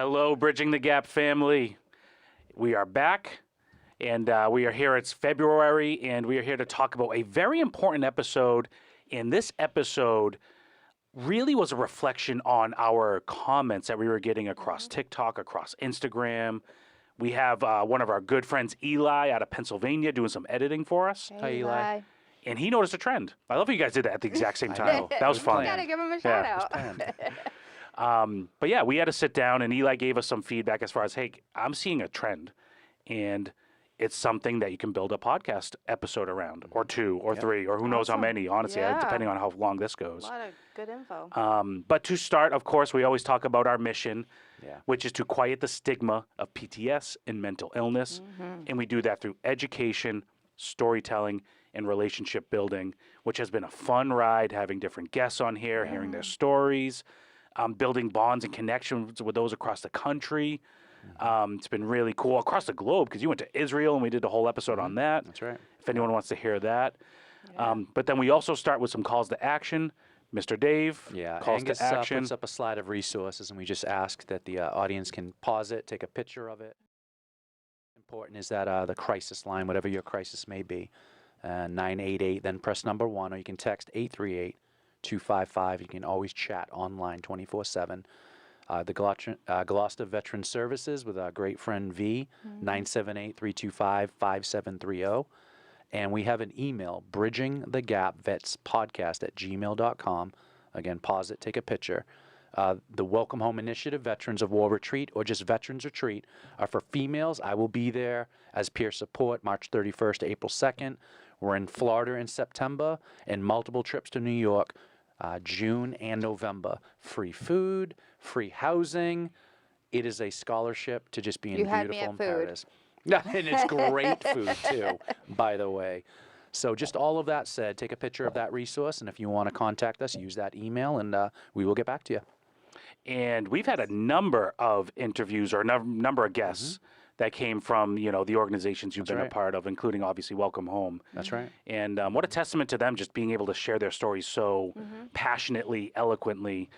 Hello, Bridging the Gap family. We are back, and we are here. It's February, and we are here to talk about a very important episode. And this episode really was a reflection on our comments that we were getting across TikTok, across Instagram. We have one of our good friends, Eli, out of Pennsylvania, doing some editing for us. Hey, Hi, Eli. And he noticed a trend. I love how you guys did that at the exact same time. That was fun. You gotta give him a Yeah, shout it was out. But yeah, we had to sit down, and Eli gave us some feedback as far as, hey, I'm seeing a trend, and it's something that you can build a podcast episode around, or two, or three, or who knows how Awesome. many, honestly, Yeah. depending on how long this A goes. lot of good info. But to start, of course, we always talk about our mission, Yeah. which is to quiet the stigma of PTS and mental illness. And we do that through education, storytelling, and relationship building, which has been a fun ride, having different guests on here, hearing their stories, building bonds and connections with those across the country. It's been really cool across the globe because you went to Israel and we did a whole episode on that. That's right. If anyone wants to hear that. But then we also start with some calls to action. Mr. Dave, Yeah, calls Angus to action. puts up a slide of resources, and we just ask that the audience can pause it, take a picture of it. Important is that the crisis line, whatever your crisis may be, 988, then press number 1, or you can text 838-255. You can always chat online 24/7. The Gloucester Veteran Services with our great friend V, 978-325-5730. And we have an email, bridgingthegapvetspodcast@gmail.com. Again, pause it, take a picture. The Welcome Home Initiative, Veterans of War Retreat, or just Veterans Retreat, are for females. I will be there as peer support March 31st to April 2nd. We're in Florida in September, and multiple trips to New York, June and November. Free food, free housing. It is a scholarship to just being You had me beautiful at in food. paradise. Yeah, and it's great food too, by the way. So just all of that said, take a picture of that resource, and if you want to contact us, use that email, and we will get back to you. And we've had a number of interviews or a number of guests that came from, the organizations you've That's been right. a part of, including obviously Welcome Home. That's right. And what a testament to them just being able to share their stories so passionately, eloquently,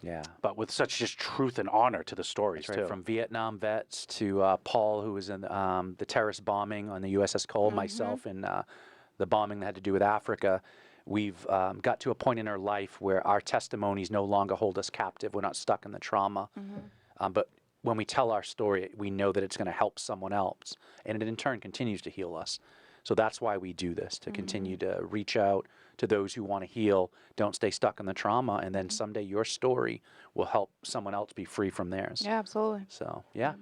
Yeah. but with such just truth and honor to the stories That's right. too. From Vietnam vets to Paul, who was in the terrorist bombing on the USS Cole, myself, and the bombing that had to do with Africa. We've got to a point in our life where our testimonies no longer hold us captive. We're not stuck in the trauma. But when we tell our story, we know that it's going to help someone else. And it in turn continues to heal us. So that's why we do this, to continue to reach out to those who want to heal, don't stay stuck in the trauma, and then someday your story will help someone else be free from theirs. Yeah, absolutely. So, yeah.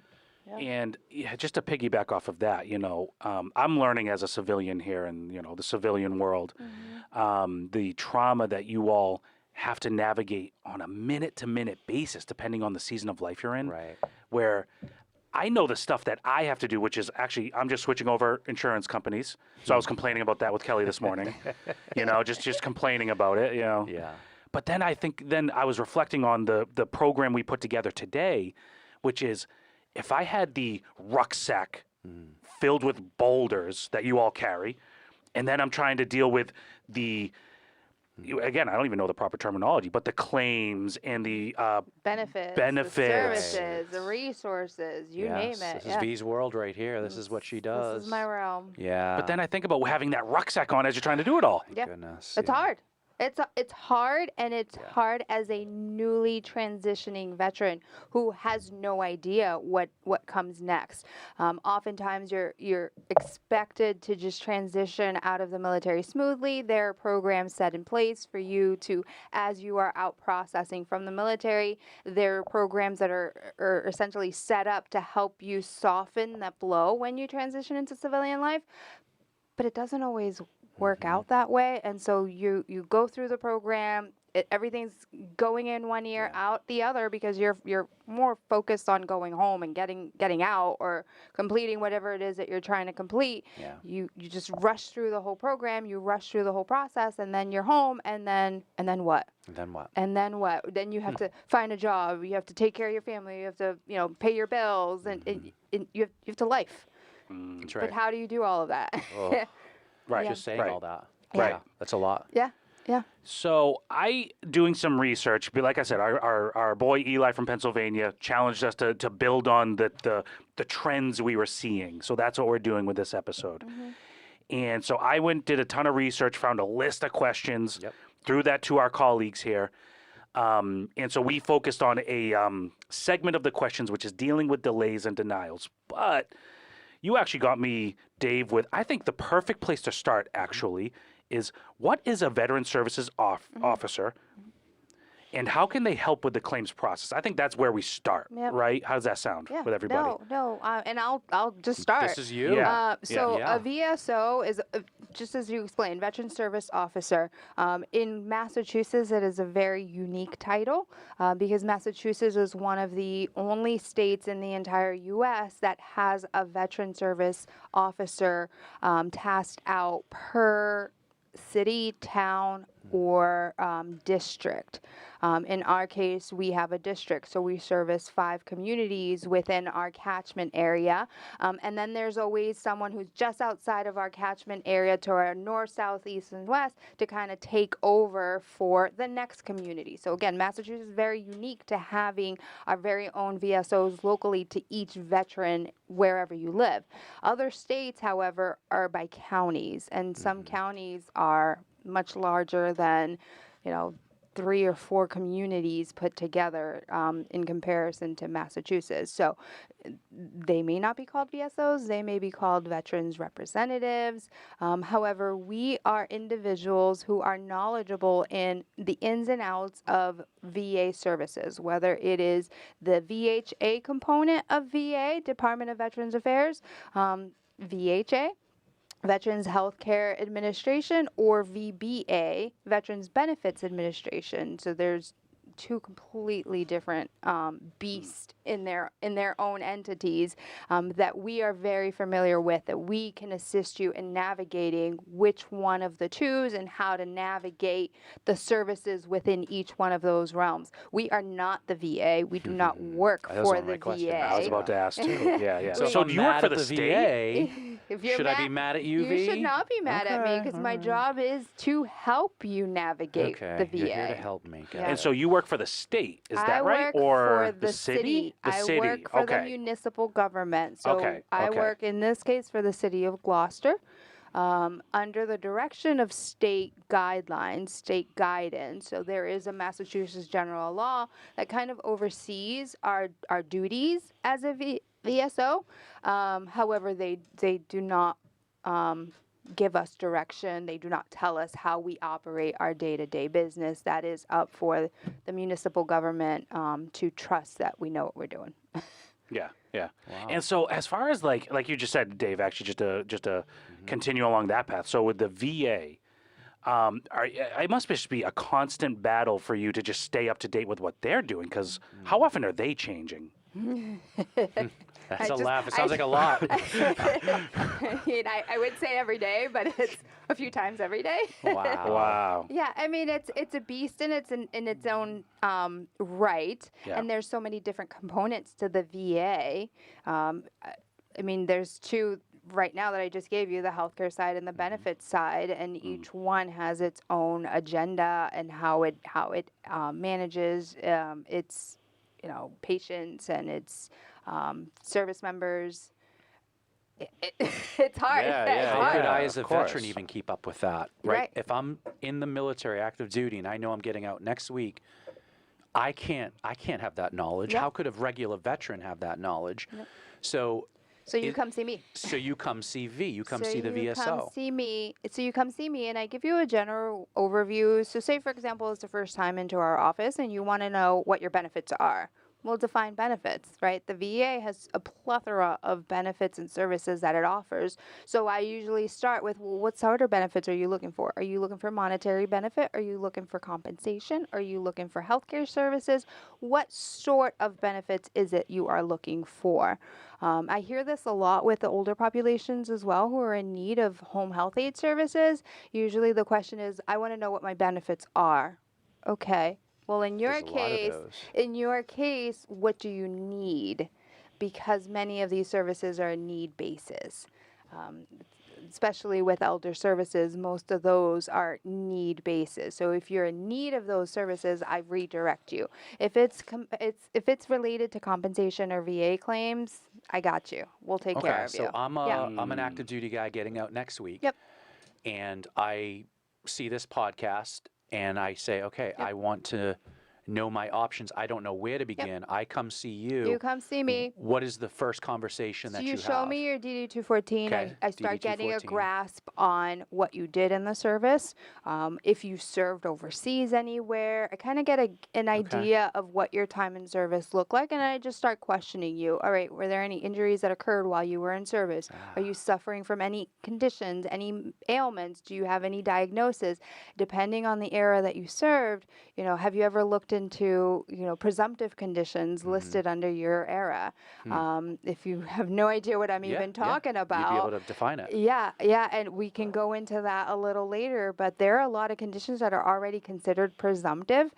And just to piggyback off of that, I'm learning as a civilian here in, the civilian world, the trauma that you all have to navigate on a minute-to-minute basis, depending on the season of life you're in, Right. where I know the stuff that I have to do, which is actually, I'm just switching over insurance companies. So I was complaining about that with Kelly this morning, just complaining about it, Yeah. But then I was reflecting on the program we put together today, which is if I had the rucksack filled with boulders that you all carry, and then I'm trying to deal with again, I don't even know the proper terminology, but the claims and the Benefits, Benefits. the services, the resources, you name Yes, it. This is V's world right here. This is what she does. This is my realm. Yeah. But then I think about having that rucksack on as you're trying to do it all. Yeah. Goodness. It's yeah. hard. It's hard, and it's hard as a newly transitioning veteran who has no idea what comes next. Oftentimes, you're expected to just transition out of the military smoothly. There are programs set in place for you to, as you are out processing from the military, there are programs that are essentially set up to help you soften that blow when you transition into civilian life. But it doesn't always work out that way, and so you go through the program. Everything's going in one ear, out the other, because you're more focused on going home and getting out or completing whatever it is that you're trying to complete. Yeah. You just rush through the whole program, you rush through the whole process, and then you're home, and then what? And then what? And then what? Then you have to find a job. You have to take care of your family. You have to pay your bills, and you have to life. That's But right. how do you do all of that? Oh, Right. Just saying Right. all that. Right. Yeah, that's a lot. Yeah. Yeah. So I doing some research. But like I said, our boy Eli from Pennsylvania challenged us to build on the trends we were seeing. So that's what we're doing with this episode. And so I went did a ton of research, found a list of questions, Yep. threw that to our colleagues here. And so we focused on a segment of the questions, which is dealing with delays and denials. But you actually got me, Dave, with I think the perfect place to start actually is what is a veteran services officer and how can they help with the claims process? I think that's where we start, Yep. right? How does that sound Yeah. with everybody? And I'll just start. This is you. Yeah. So Yeah. a VSO is, just as you explained, Veteran Service Officer. In Massachusetts, it is a very unique title because Massachusetts is one of the only states in the entire U.S. that has a Veteran Service Officer tasked out per city, town, or district. In our case, we have a district, so we service 5 communities within our catchment area. And then there's always someone who's just outside of our catchment area to our north, south, east, and west to kind of take over for the next community. So again, Massachusetts is very unique to having our very own VSOs locally to each veteran wherever you live. Other states, however, are by counties, and some counties are much larger than, 3 or 4 communities put together in comparison to Massachusetts. So they may not be called VSOs, they may be called veterans representatives. However, we are individuals who are knowledgeable in the ins and outs of VA services, whether it is the VHA component of VA, Department of Veterans Affairs, VHA, Veterans Healthcare Administration, or VBA, Veterans Benefits Administration. So there's 2 completely different beasts in their own entities that we are very familiar with, that we can assist you in navigating which one of the 2s and how to navigate the services within each one of those realms. We are not the VA. We do not work That was for one of my the questions. VA. I was about to ask too. Yeah. So, So, if do I'm you work mad for at the state? VA, If you're should I be mad at you, You should V? not be mad at me Okay, because all my right. job is to help you navigate Okay, the VA. you're here to help me. Got Yeah. And it. so you work for the state, is I that right? work Or for the city. The I city. work for the Okay. municipal government. So Okay, I okay. work in this case for the city of Gloucester. Under the direction of state guidelines, state guidance. So there is a Massachusetts general law that kind of oversees our duties as a VSO. However, they do not give us direction. They do not tell us how we operate our day-to-day business. That is up for the municipal government to trust that we know what we're doing. Yeah. Wow. And so as far as like you just said, Dave, actually just to continue along that path. So with the VA, it must just be a constant battle for you to just stay up to date with what they're doing, because how often are they changing? That's a just- laugh. It sounds like a lot. I mean, I would say every day, but it's a few times every day. Wow. Wow. Yeah, I mean it's a beast in its own right, Yeah. and there's so many different components to the VA. I mean, there's 2 right now that I just gave you: the healthcare side and the benefits side, and each one has its own agenda and how it manages its patients and its service members. It's hard. Yeah, It's yeah, How hard. could yeah. I, as a of course. veteran, even keep up with that? Right? Right. If I'm in the military, active duty, and I know I'm getting out next week, I can't have that knowledge. Yep. How could a regular veteran have that knowledge? So, So you come see me. so you come see V. You come So see the you VSO. Come see me. So you come see me, and I give you a general overview. So say, for example, it's the first time into our office, and you want to know what your benefits are. We'll define benefits, right? The VA has a plethora of benefits and services that it offers. So I usually start with, well, what sort of benefits are you looking for? Are you looking for monetary benefit? Are you looking for compensation? Are you looking for healthcare services? What sort of benefits is it you are looking for? I hear this a lot with the older populations as well who are in need of home health aid services. Usually the question is, I want to know what my benefits are. Okay. Well, in your There's a lot of case, what do you need? Because many of these services are a need basis. especially with elder services, most of those are need basis. So if you're in need of those services, I redirect you. If if it's related to compensation or VA claims, I got you. We'll take care Okay, of so you. I'm Yeah. I'm an active duty guy getting out next week. Yep. And I see this podcast and I say, okay, Yep. I want to know my options. I don't know where to begin. I come see you. You come see me. What is the first conversation So that you you show have? me your DD 214. Okay, I start DD getting a 214. grasp on what you did in the service. If you served overseas anywhere, I kind of get an idea of what your time in service looked like, and I just start questioning you. All right, were there any injuries that occurred while you were in service? Are you suffering from any conditions, any ailments? Do you have any diagnosis? Depending on the era that you served, have you ever looked into, presumptive conditions listed under your era? If you have no idea what I'm even talking about, You'd be able to define it. yeah, and we can go into that a little later, but there are a lot of conditions that are already considered presumptive,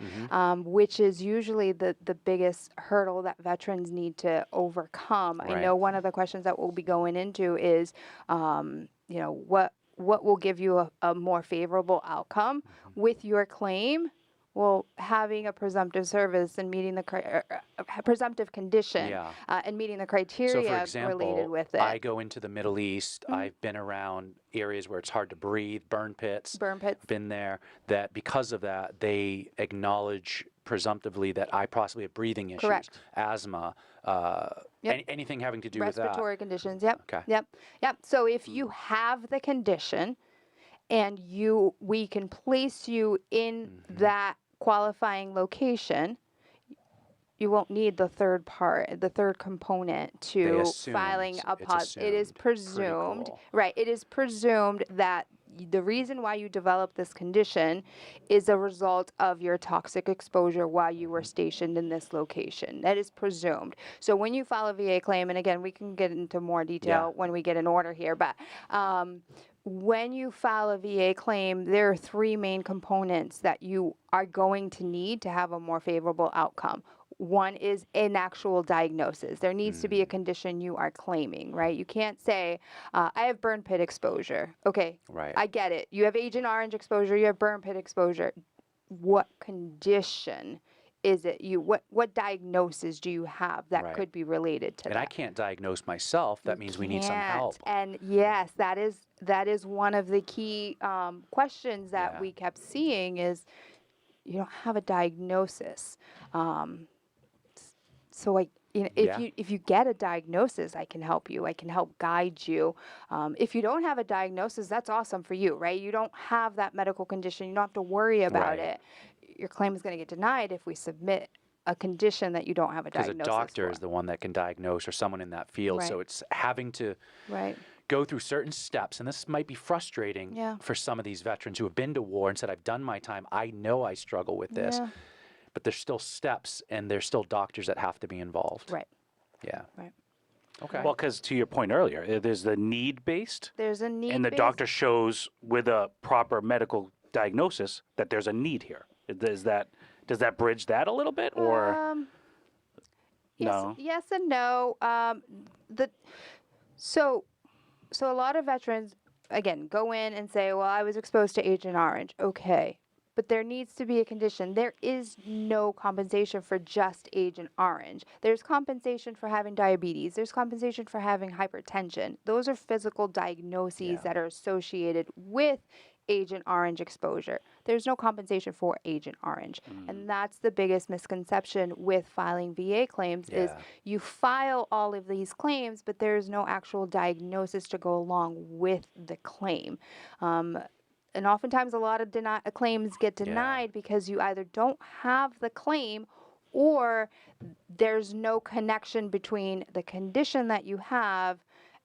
which is usually the biggest hurdle that veterans need to overcome. I know one of the questions that we'll be going into is, what will give you a more favorable outcome with your claim? Well, having a presumptive service and meeting the presumptive condition and meeting the So, criteria for example, related with it. I go into the Middle East. I've been around areas where it's hard to breathe, burn pits. Been there. That because of that, they acknowledge presumptively that I possibly have breathing issues, Correct. asthma, anything having to do with that. Respiratory conditions. Yep. Okay. Yep. So if you have the condition, and we can place you in that qualifying location, you won't need the third component to filing a positive. It is presumed, right? It is presumed that the reason why you developed this condition is a result of your toxic exposure while you were stationed in this location. That is presumed. So when you file a VA claim, and again, we can get into more detail when we get an order here, but when you file a VA claim, there are three main components that you are going to need to have a more favorable outcome. One is an actual diagnosis. There needs to be a condition you are claiming, right? You can't say, I have burn pit exposure. Okay, I get it. You have Agent Orange exposure, you have burn pit exposure. What condition is it? What diagnosis do you have that could be related to that? And I can't diagnose myself. That means we need some help. And yes, that is one of the key questions that we kept seeing is you don't have a diagnosis. So if you get a diagnosis, I can help you. I can help guide you. If you don't have a diagnosis, that's awesome for you, right? You don't have that medical condition. You don't have to worry about it. Your claim is going to get denied if we submit a condition that you don't have a diagnosis Because a doctor for. is the one that can diagnose, or someone in that field. So it's having to go through certain steps. And this might be frustrating for some of these veterans who have been to war and said, I've done my time. I know I struggle with this. But there's still steps, and there's still doctors that have to be involved. Yeah. Okay. Well, because to your point earlier, there's the need-based. There's a need, and the doctor shows with a proper medical diagnosis that there's a need here. Does that bridge that a little bit, or no? Yes and no. So a lot of veterans again go in and say, "Well, I was exposed to Agent Orange." Okay. But there needs to be a condition. There is no compensation for just Agent Orange. There's compensation for having diabetes. There's compensation for having hypertension. Those are physical diagnoses that are associated with Agent Orange exposure. There's no compensation for Agent Orange. And that's the biggest misconception with filing VA claims is you file all of these claims, but there's no actual diagnosis to go along with the claim. And oftentimes a lot of claims get denied because you either don't have the claim or there's no connection between the condition that you have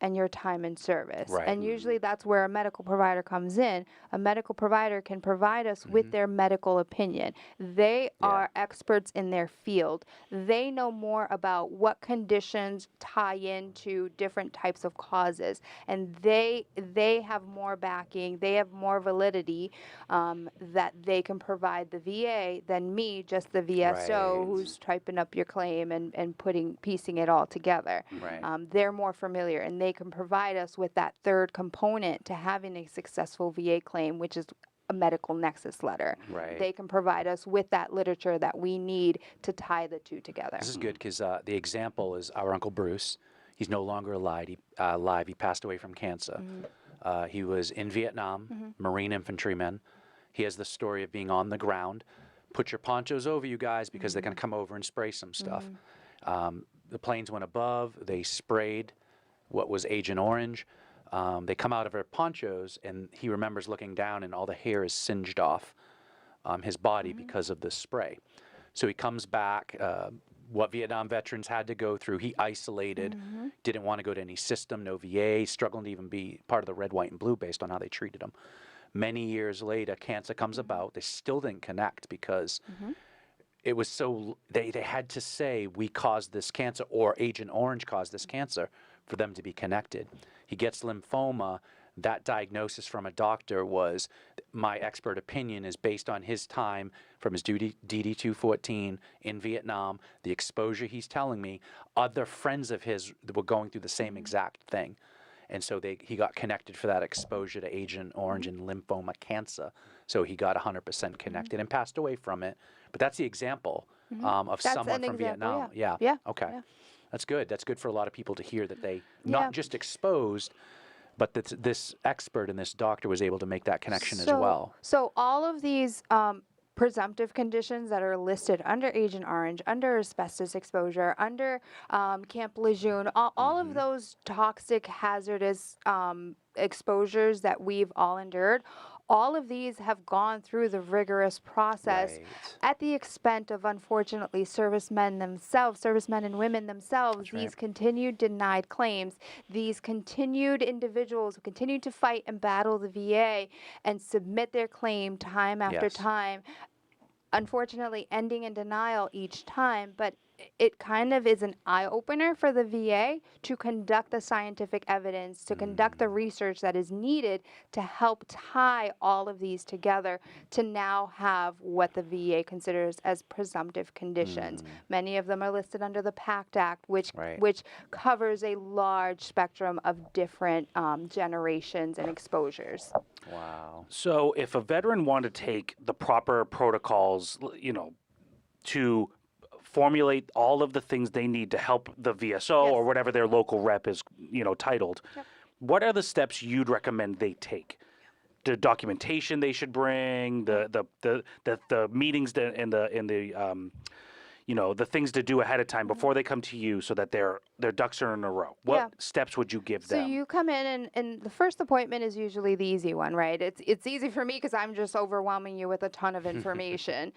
and your time in service. And usually that's where a medical provider comes in. A medical provider can provide us with their medical opinion. They are experts in their field. They know more about what conditions tie into different types of causes. And they have more backing, they have more validity that they can provide the VA than me, just the VSO, who's typing up your claim and piecing it all together. They're more familiar, and they they can provide us with that third component to having a successful VA claim, which is a medical nexus letter. Right. They can provide us with that literature that we need to tie the two together. This is good because the example is our Uncle Bruce. He's no longer alive. He passed away from cancer. He was in Vietnam, Marine infantryman. He has the story of being on the ground. Put your ponchos over, you guys, because they're going to come over and spray some stuff. The planes went above. They sprayed what was Agent Orange. They come out of their ponchos, and he remembers looking down, and all the hair is singed off his body because of the spray. So he comes back. What Vietnam veterans had to go through, he isolated, didn't want to go to any system, no VA, struggling to even be part of the red, white, and blue based on how they treated him. Many years later, cancer comes about. They still didn't connect because it was so, they had to say, we caused this cancer, or Agent Orange caused this cancer, for them to be connected. He gets lymphoma. That diagnosis from a doctor was, my expert opinion is based on his time from his DD-214 in Vietnam, the exposure he's telling me, other friends of his that were going through the same exact thing. And so he got connected for that exposure to Agent Orange and lymphoma cancer. So he got 100% connected and passed away from it. But that's the example of That's someone an from example, Vietnam. yeah. Okay. Yeah. That's good. That's good for a lot of people to hear that they Yeah. not just exposed, but that this expert and this doctor was able to make that connection as well. So all of these presumptive conditions that are listed under Agent Orange, under asbestos exposure, under Camp Lejeune, all of those toxic, hazardous exposures that we've all endured, all of these have gone through the rigorous process Right. at the expense of, unfortunately, servicemen themselves, servicemen and women themselves, That's these right. continued denied claims, these continued individuals who continue to fight and battle the VA and submit their claim time after Yes. time, unfortunately ending in denial each time, but it kind of is an eye-opener for the VA to conduct the scientific evidence, to conduct the research that is needed to help tie all of these together to now have what the VA considers as presumptive conditions. Many of them are listed under the PACT Act, which Right. which covers a large spectrum of different generations and exposures. Wow. So if a veteran wanted to take the proper protocols, to formulate all of the things they need to help the VSO or Yes. whatever their local rep is, titled, what are the steps you'd recommend they take? The documentation they should bring, the meetings and the things to do ahead of time before they come to you so that their ducks are in a row. What Yeah. steps would you give So them? you come in, and the first appointment is usually the easy one, right? It's easy for me because I'm just overwhelming you with a ton of information.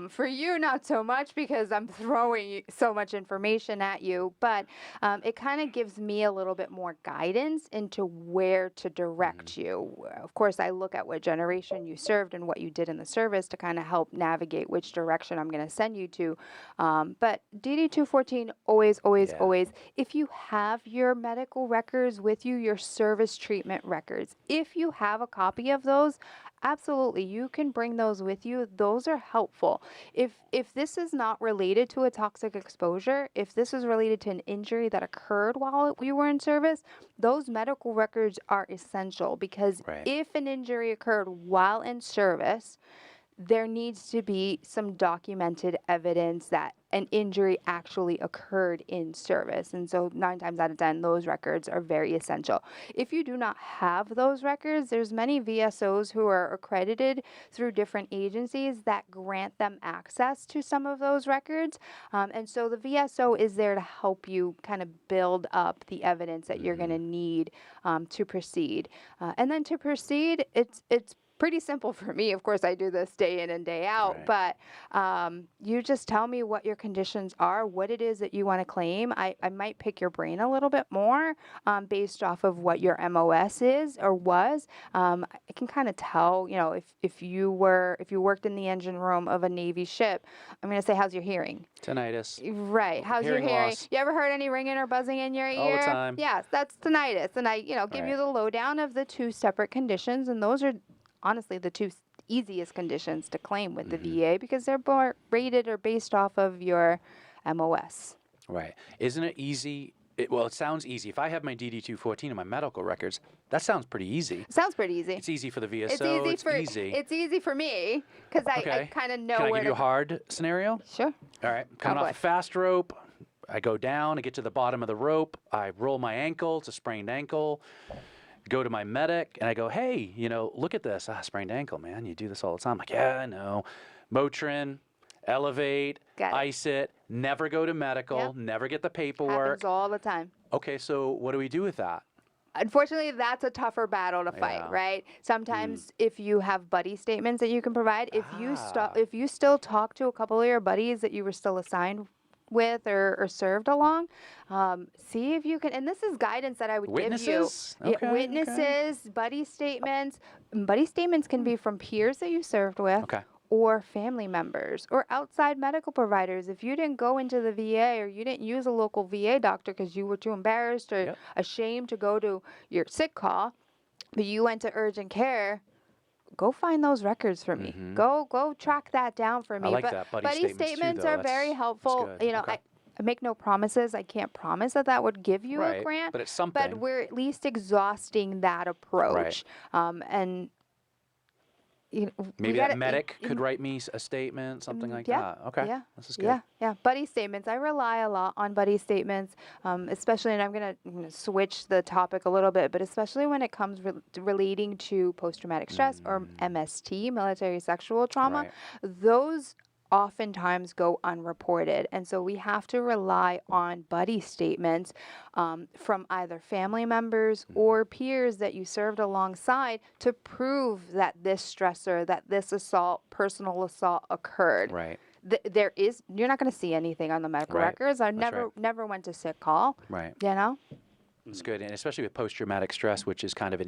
For you, not so much because I'm throwing so much information at you, but it kind of gives me a little bit more guidance into where to direct you. Of course, I look at what generation you served and what you did in the service to kind of help navigate which direction I'm going to send you to. But DD-214, always, Yeah. always, if you have your medical records with you, your service treatment records, if you have a copy of those, absolutely, you can bring those with you. Those are helpful. If this is not related to a toxic exposure, if this is related to an injury that occurred while you were in service, those medical records are essential because Right. if an injury occurred while in service, there needs to be some documented evidence that an injury actually occurred in service. And so 9 times out of 10, those records are very essential. If you do not have those records, there's many VSOs who are accredited through different agencies that grant them access to some of those records. And so the VSO is there to help you kind of build up the evidence that you're going to need to proceed. And then to proceed, it's pretty simple for me. Of course, I do this day in and day out, Right. but you just tell me what your conditions are, what it is that you want to claim. I might pick your brain a little bit more based off of what your MOS is or was. I can kind of tell, if you worked in the engine room of a Navy ship, I'm going to say, how's your hearing? Tinnitus. Right. How's Hearing your hearing? loss. You ever heard any ringing or buzzing in your ear? All the time. Yes, that's tinnitus. And I, give Right. you the lowdown of the 2 separate conditions, and those are honestly the 2 easiest conditions to claim with the VA because they're rated or based off of your MOS. Right. Isn't it easy? Well, it sounds easy. If I have my DD-214 in my medical records, that sounds pretty easy. Sounds pretty easy. It's easy for the VSO. It's easy It's easy for me because I Okay. kind of know Can I where give you to a hard scenario? Sure. All right. Coming boy. off a fast rope. I go down. I get to the bottom of the rope. I roll my ankle. It's a sprained ankle. Go to my medic and I go, hey, look at this. Sprained ankle, man. You do this all the time. I'm like, yeah, I know. Motrin, elevate, Got it. ice it. Never go to medical. Yep. Never get the paperwork. Happens all the time. Okay, so what do we do with that? Unfortunately, that's a tougher battle to fight, Yeah. right? Sometimes if you have buddy statements that you can provide, if you still talk to a couple of your buddies that you were still assigned with or served along, see if you can, and this is guidance that I would Witnesses? give you. Okay, Witnesses, buddy statements. Buddy statements can be from peers that you served with. Okay. Or family members or outside medical providers. If you didn't go into the VA or you didn't use a local VA doctor because you were too embarrassed or Yep. ashamed to go to your sick call, but you went to urgent care, go find those records for me. Go track that down for me. like But that. Buddy buddy statements too, statements though. are That's- very that's helpful. good. You know, Okay. I make no promises. I can't promise that would give you Right, a grant. but it's something. But we're at least exhausting that approach. And we Maybe gotta- that medic could write me a statement, something like that. Okay. Yeah. This is good. Yeah. Buddy statements. I rely a lot on buddy statements, especially, and I'm gonna switch the topic a little bit, but especially when it comes relating to post-traumatic stress or MST, military sexual trauma. Right. Those oftentimes go unreported. And so we have to rely on buddy statements from either family members or peers that you served alongside to prove that this stressor, that this assault, personal assault occurred. Right. You're not going to see anything on the medical Right. records. I That's never went to sick call. Right. You know? It's good. And especially with post-traumatic stress, which is kind of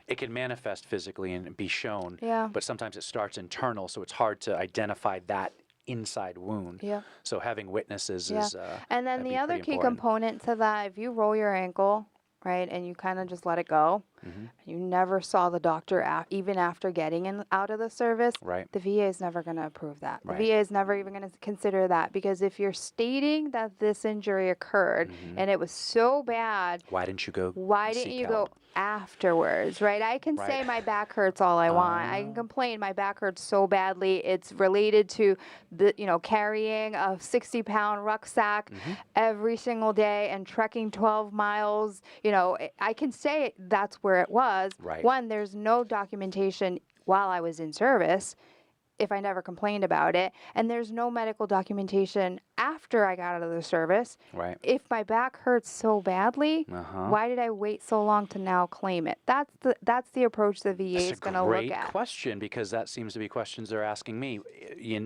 it can manifest physically and be shown. Yeah. But sometimes it starts internal, so it's hard to identify that inside wound. Yeah. So having witnesses Yeah. is And then that'd the be other pretty key important. component to that, if you roll your ankle, right, and you kind of just let it go, you never saw the doctor even after getting out of the service, Right. the VA is never going to approve that. Right. The VA is never even going to consider that because if you're stating that this injury occurred and it was so bad, Why didn't you go? why didn't seek you help? go afterwards, right? I can say Right. my back hurts all I want. I can complain my back hurts so badly. It's related to carrying a 60-pound rucksack every single day and trekking 12 miles. I can say that's where it was. Right. One, there's no documentation while I was in service if I never complained about it, and there's no medical documentation after I got out of the service. Right. If my back hurts so badly, Uh-huh. why did I wait so long to now claim it? That's the approach the VA That's is a going to look great at. question because that seems to be questions they're asking me.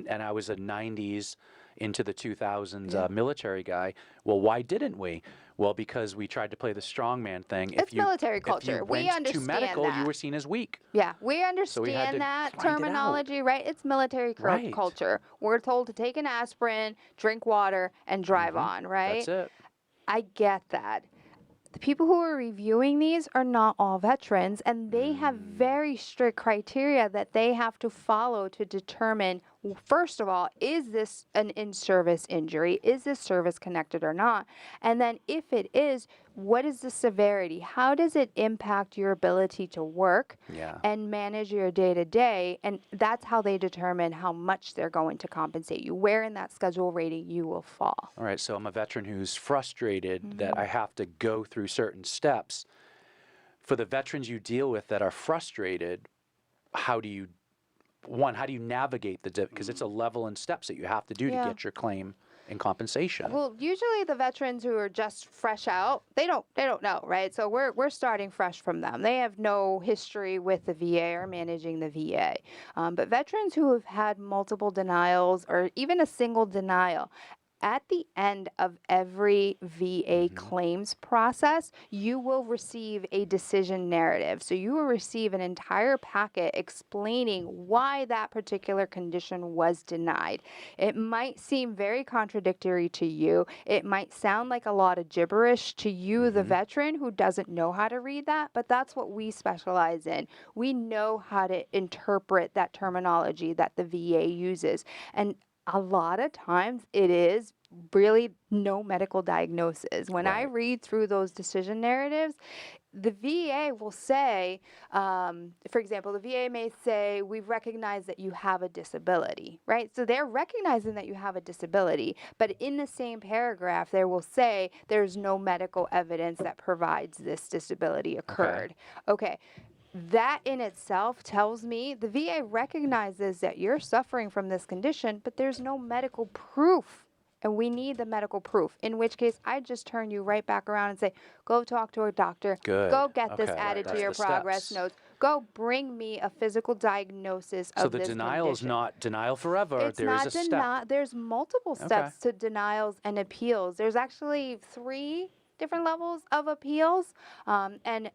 And I was a 90s into the 2000s military guy. Well, why didn't we? Well, because we tried to play the strongman thing. It's military If culture. you We went understand to medical, that. you were seen as weak. Yeah, we we had understand to that find it out. terminology, right? It's military Right. culture. We're told to take an aspirin, drink water, and drive on, right? That's it. I get that. The people who are reviewing these are not all veterans, and they have very strict criteria that they have to follow to determine, first of all, is this an in-service injury? Is this service-connected or not? And then if it is, what is the severity? How does it impact your ability to work Yeah. and manage your day-to-day? And that's how they determine how much they're going to compensate you. Where in that schedule rating you will fall. All right, so I'm a veteran who's frustrated that I have to go through certain steps. For the veterans you deal with that are frustrated, how do you navigate because it's a level and steps that you have to do Yeah. to get your claim and compensation? Well, usually the veterans who are just fresh out, they don't know, right? So we're starting fresh from them. They have no history with the VA or managing the VA. But veterans who have had multiple denials or even a single denial, at the end of every VA claims process, you will receive a decision narrative. So you will receive an entire packet explaining why that particular condition was denied. It might seem very contradictory to you. It might sound like a lot of gibberish to you, the veteran who doesn't know how to read that, but that's what we specialize in. We know how to interpret that terminology that the VA uses. And A lot of times it is really no medical diagnosis. When I Right. read through those decision narratives, the VA will say, for example, the VA may say, we recognize that you have a disability, right? So they're recognizing that you have a disability, but in the same paragraph, they will say there's no medical evidence that provides this disability occurred. Okay. That in itself tells me the VA recognizes that you're suffering from this condition, but there's no medical proof. And we need the medical proof, in which case I just turn you right back around and say, go talk to a doctor, Good. go get this Okay. added to That's your the progress steps. notes, go bring me a physical diagnosis So of the this denial is condition. not denial forever. It's There is not a step. there's multiple steps to denials and appeals. There's actually 3 different levels of appeals. And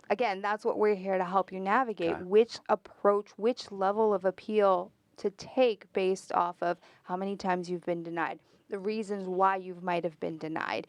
again, that's what we're here to help you navigate, Okay. which approach, which level of appeal to take based off of how many times you've been denied, the reasons why you might have been denied.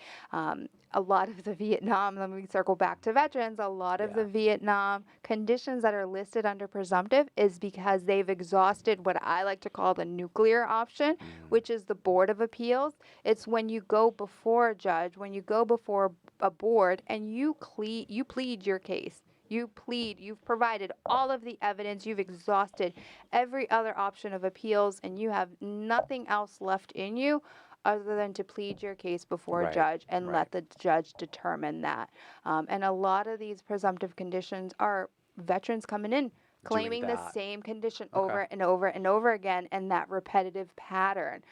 A lot of the Vietnam, let me circle back to veterans, a lot of the Vietnam conditions that are listed under presumptive is because they've exhausted what I like to call the nuclear option, which is the Board of Appeals. It's when you go before a judge, when you go before a board, and you plead your case. You plead, you've provided all of the evidence, you've exhausted every other option of appeals, and you have nothing else left in you other than to plead your case before a Right, judge and right. let the judge determine that. And a lot of these presumptive conditions are veterans coming in claiming the that. same condition Okay. over and over and over again, and that repetitive pattern.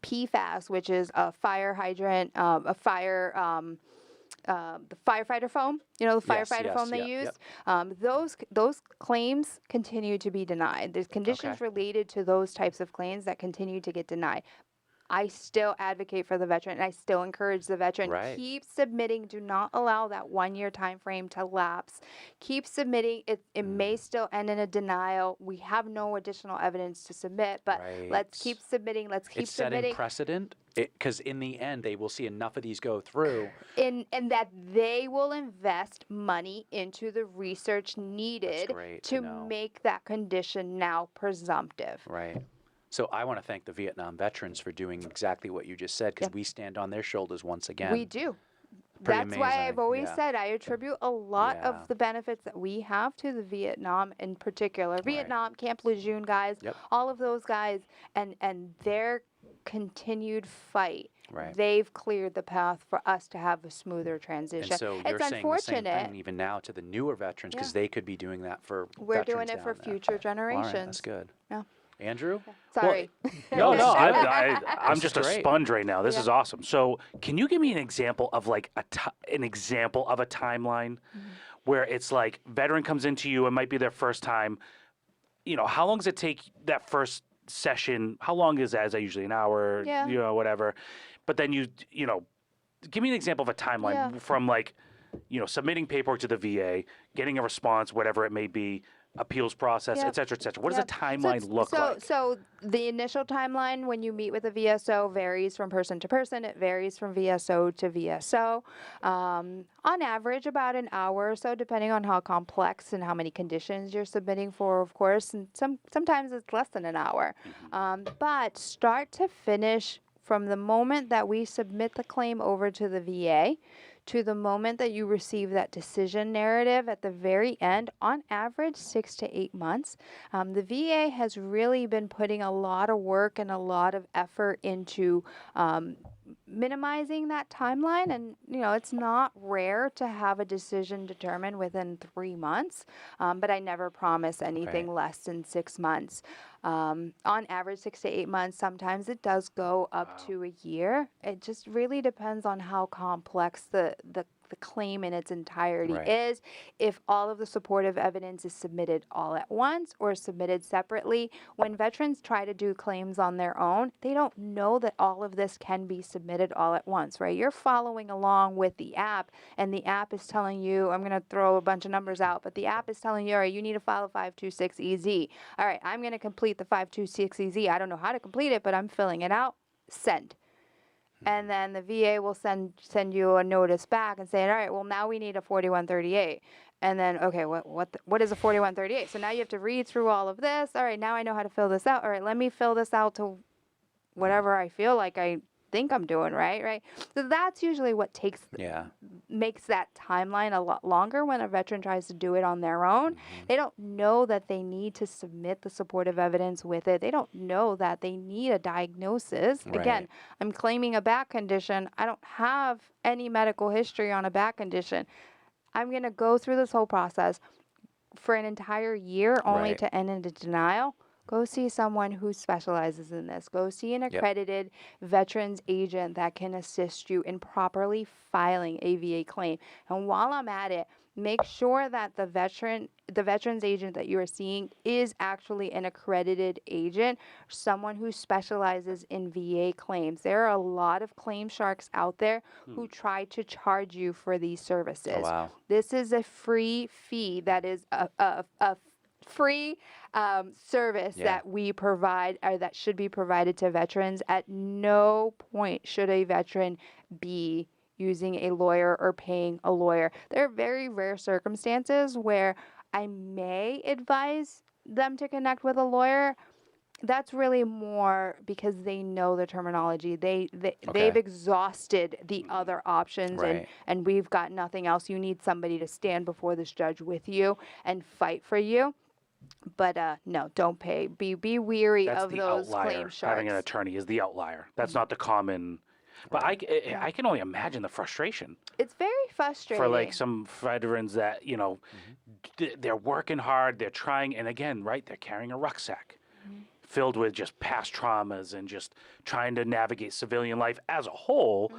PFAS, which is a fire hydrant, the firefighter foam, the Yes, firefighter yes, foam they yep, use. yep. Those claims continue to be denied. There's conditions related to those types of claims that continue to get denied. I still advocate for the veteran, and I still encourage the veteran, Right. keep submitting. Do not allow that 1-year time frame to lapse. Keep submitting. It may still end in a denial. We have no additional evidence to submit, but let's keep submitting. Let's keep It's submitting. setting precedent because in the end they will see enough of these go through. And that they will invest money into the research needed great to know. make that condition now presumptive. Right. So I want to thank the Vietnam veterans for doing exactly what you just said because we stand on their shoulders once again. We do. Pretty That's why I've amazing, always yeah. said I attribute a lot Yeah. of the benefits that we have to the Vietnam in particular. Vietnam, Camp Lejeune guys, Yep. all of those guys, and their continued fight. Right. They've cleared the path for us to have a smoother transition. And so you're it's saying the same unfortunate. thing even now to the newer veterans because Yeah. they could be doing that for We're doing veterans it for down there. future All generations. right, that's good. Yeah. Andrew? Sorry. No, no, I'm This just is a great. sponge right now. This Yeah. is awesome. So, can you give me an example of like an example of a timeline where it's like veteran comes into you, it might be their first time. How long does it take that first session? How long is that? Is that usually an hour? Yeah. Whatever. But then give me an example of a timeline Yeah. from like, submitting paperwork to the VA, getting a response, whatever it may be, appeals process, Yep. et cetera, et cetera. What does Yep. a timeline look like? So the initial timeline when you meet with a VSO varies from person to person. It varies from VSO to VSO. On average, about an hour or so, depending on how complex and how many conditions you're submitting for, of course. And sometimes it's less than an hour. But start to finish, from the moment that we submit the claim over to the VA to the moment that you receive that decision narrative at the very end, on average 6 to 8 months. The VA has really been putting a lot of work and a lot of effort into minimizing that timeline. And, it's not rare to have a decision determined within 3 months, but I never promise anything less than 6 months. On average, 6 to 8 months. Sometimes it does go up to a year. It just really depends on how complex the claim in its entirety is. If all of the supportive evidence is submitted all at once or submitted separately, when veterans try to do claims on their own, they don't know that all of this can be submitted all at once, right? You're following along with the app, and the app is telling you, I'm going to throw a bunch of numbers out, but the app is telling you, all right, you need to file a 526EZ. All right, I'm going to complete the 526EZ. I don't know how to complete it, but I'm filling it out. Send. and then the VA will send you a notice back and say, all right, well now we need a 4138. And then, okay, what is a 4138? So now you have to read through all of this. All right, now I know how to fill this out. All right, let me fill this out to whatever I feel like I think I'm doing right. So that's usually what makes that timeline a lot longer when a veteran tries to do it on their own. They don't know that they need to submit the supportive evidence with it. They don't know that they need a diagnosis. Right. Again, I'm claiming a back condition. I don't have any medical history on a back condition. I'm going to go through this whole process for an entire year only Right. to end in a denial. Go see someone who specializes in this. Go see an accredited veterans agent that can assist you in properly filing a VA claim. And while I'm at it, make sure that the veterans agent that you are seeing is actually an accredited agent, someone who specializes in VA claims. There are a lot of claim sharks out there who try to charge you for these services. Oh, wow. This is a free fee that is a free service that we provide, or that should be provided to veterans. At no point should a veteran be using a lawyer or paying a lawyer. There are very rare circumstances where I may advise them to connect with a lawyer. That's really more because they know the terminology. They've exhausted the other options, Right. and we've got nothing else. You need somebody to stand before this judge with you and fight for you. But no, don't pay. Be weary That's of the those outlier. claim sharks. Having an attorney is the outlier. That's not the common. But I can only imagine the frustration It's very frustrating. for like some veterans that they're working hard, they're trying, and again, right, they're carrying a rucksack filled with just past traumas and just trying to navigate civilian life as a whole,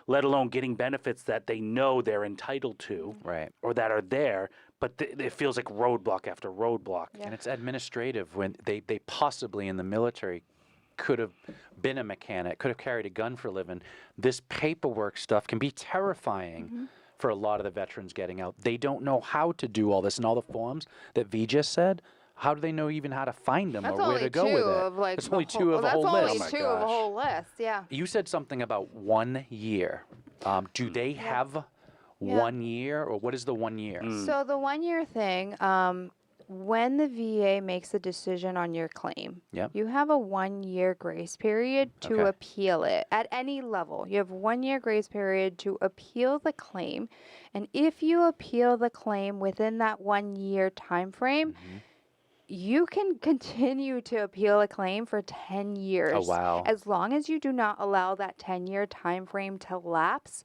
let alone getting benefits that they know they're entitled to, Right. or that are there, but it feels like roadblock after roadblock. And it's administrative when they possibly in the military could have been a mechanic, could have carried a gun for a living. This paperwork stuff can be terrifying for a lot of the veterans getting out. They don't know how to do all this and all the forms that V just said. How do they know even how to find them That's or where only to go two with it? of like It's the only two of a whole That's list. only Oh my two of a gosh. whole list. Yeah. You said something about 1 year. Do they have 1 year, or what is the 1 year? So the 1 year thing, when the VA makes a decision on your claim, Yep. you have a 1 year grace period to Okay. appeal it at any level. You have 1 year grace period to appeal the claim. And if you appeal the claim within that 1 year time frame, you can continue to appeal a claim for 10 years. Oh, wow. As long as you do not allow that 10-year time frame to lapse.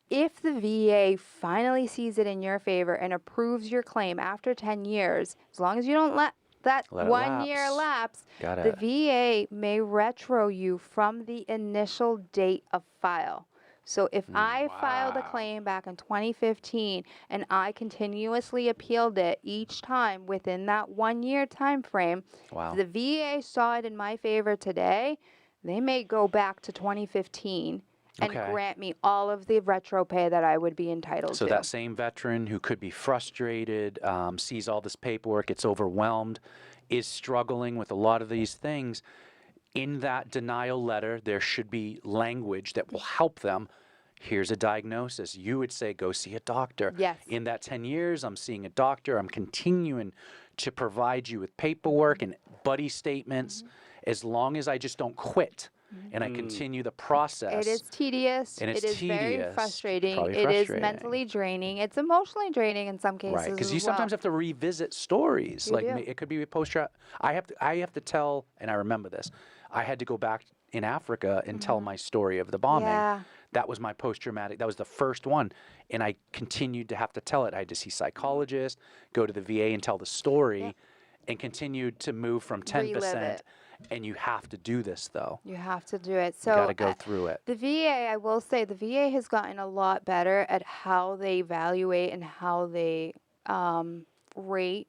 If the VA finally sees it in your favor and approves your claim after 10 years, as long as you don't let that Let it 1 year lapse. lapse, Got the it. VA may retro you from the initial date of file. So if I filed a Wow. claim back in 2015 and I continuously appealed it each time within that 1 year time frame, Wow. if the VA saw it in my favor today, they may go back to 2015 and Okay. grant me all of the retro pay that I would be entitled So to. that same veteran who could be frustrated, sees all this paperwork, gets overwhelmed, is struggling with a lot of these things, in that denial letter, there should be language that will help them. Here's a diagnosis. You would say, go see a doctor. Yes. In that 10 years, I'm seeing a doctor. I'm continuing to provide you with paperwork and buddy statements as long as I just don't quit and I continue the process. It is tedious. And it's it is very tedious. frustrating. Probably It is frustrating. mentally draining. It's emotionally draining in some cases. Right, because you as well. sometimes have to revisit stories. You Like do. it could be a post-traumatic. I have to tell, and I remember this. I had to go back in Africa and tell my story of the bombing. Yeah. That was my post-traumatic. That was the first one, and I continued to have to tell it. I had to see psychologists, go to the VA and tell the story, and continued to move from 10%. Relive it. And you have to do this though. You have to do it. So You got to go through it. The VA, I will say, the VA has gotten a lot better at how they evaluate and how they rate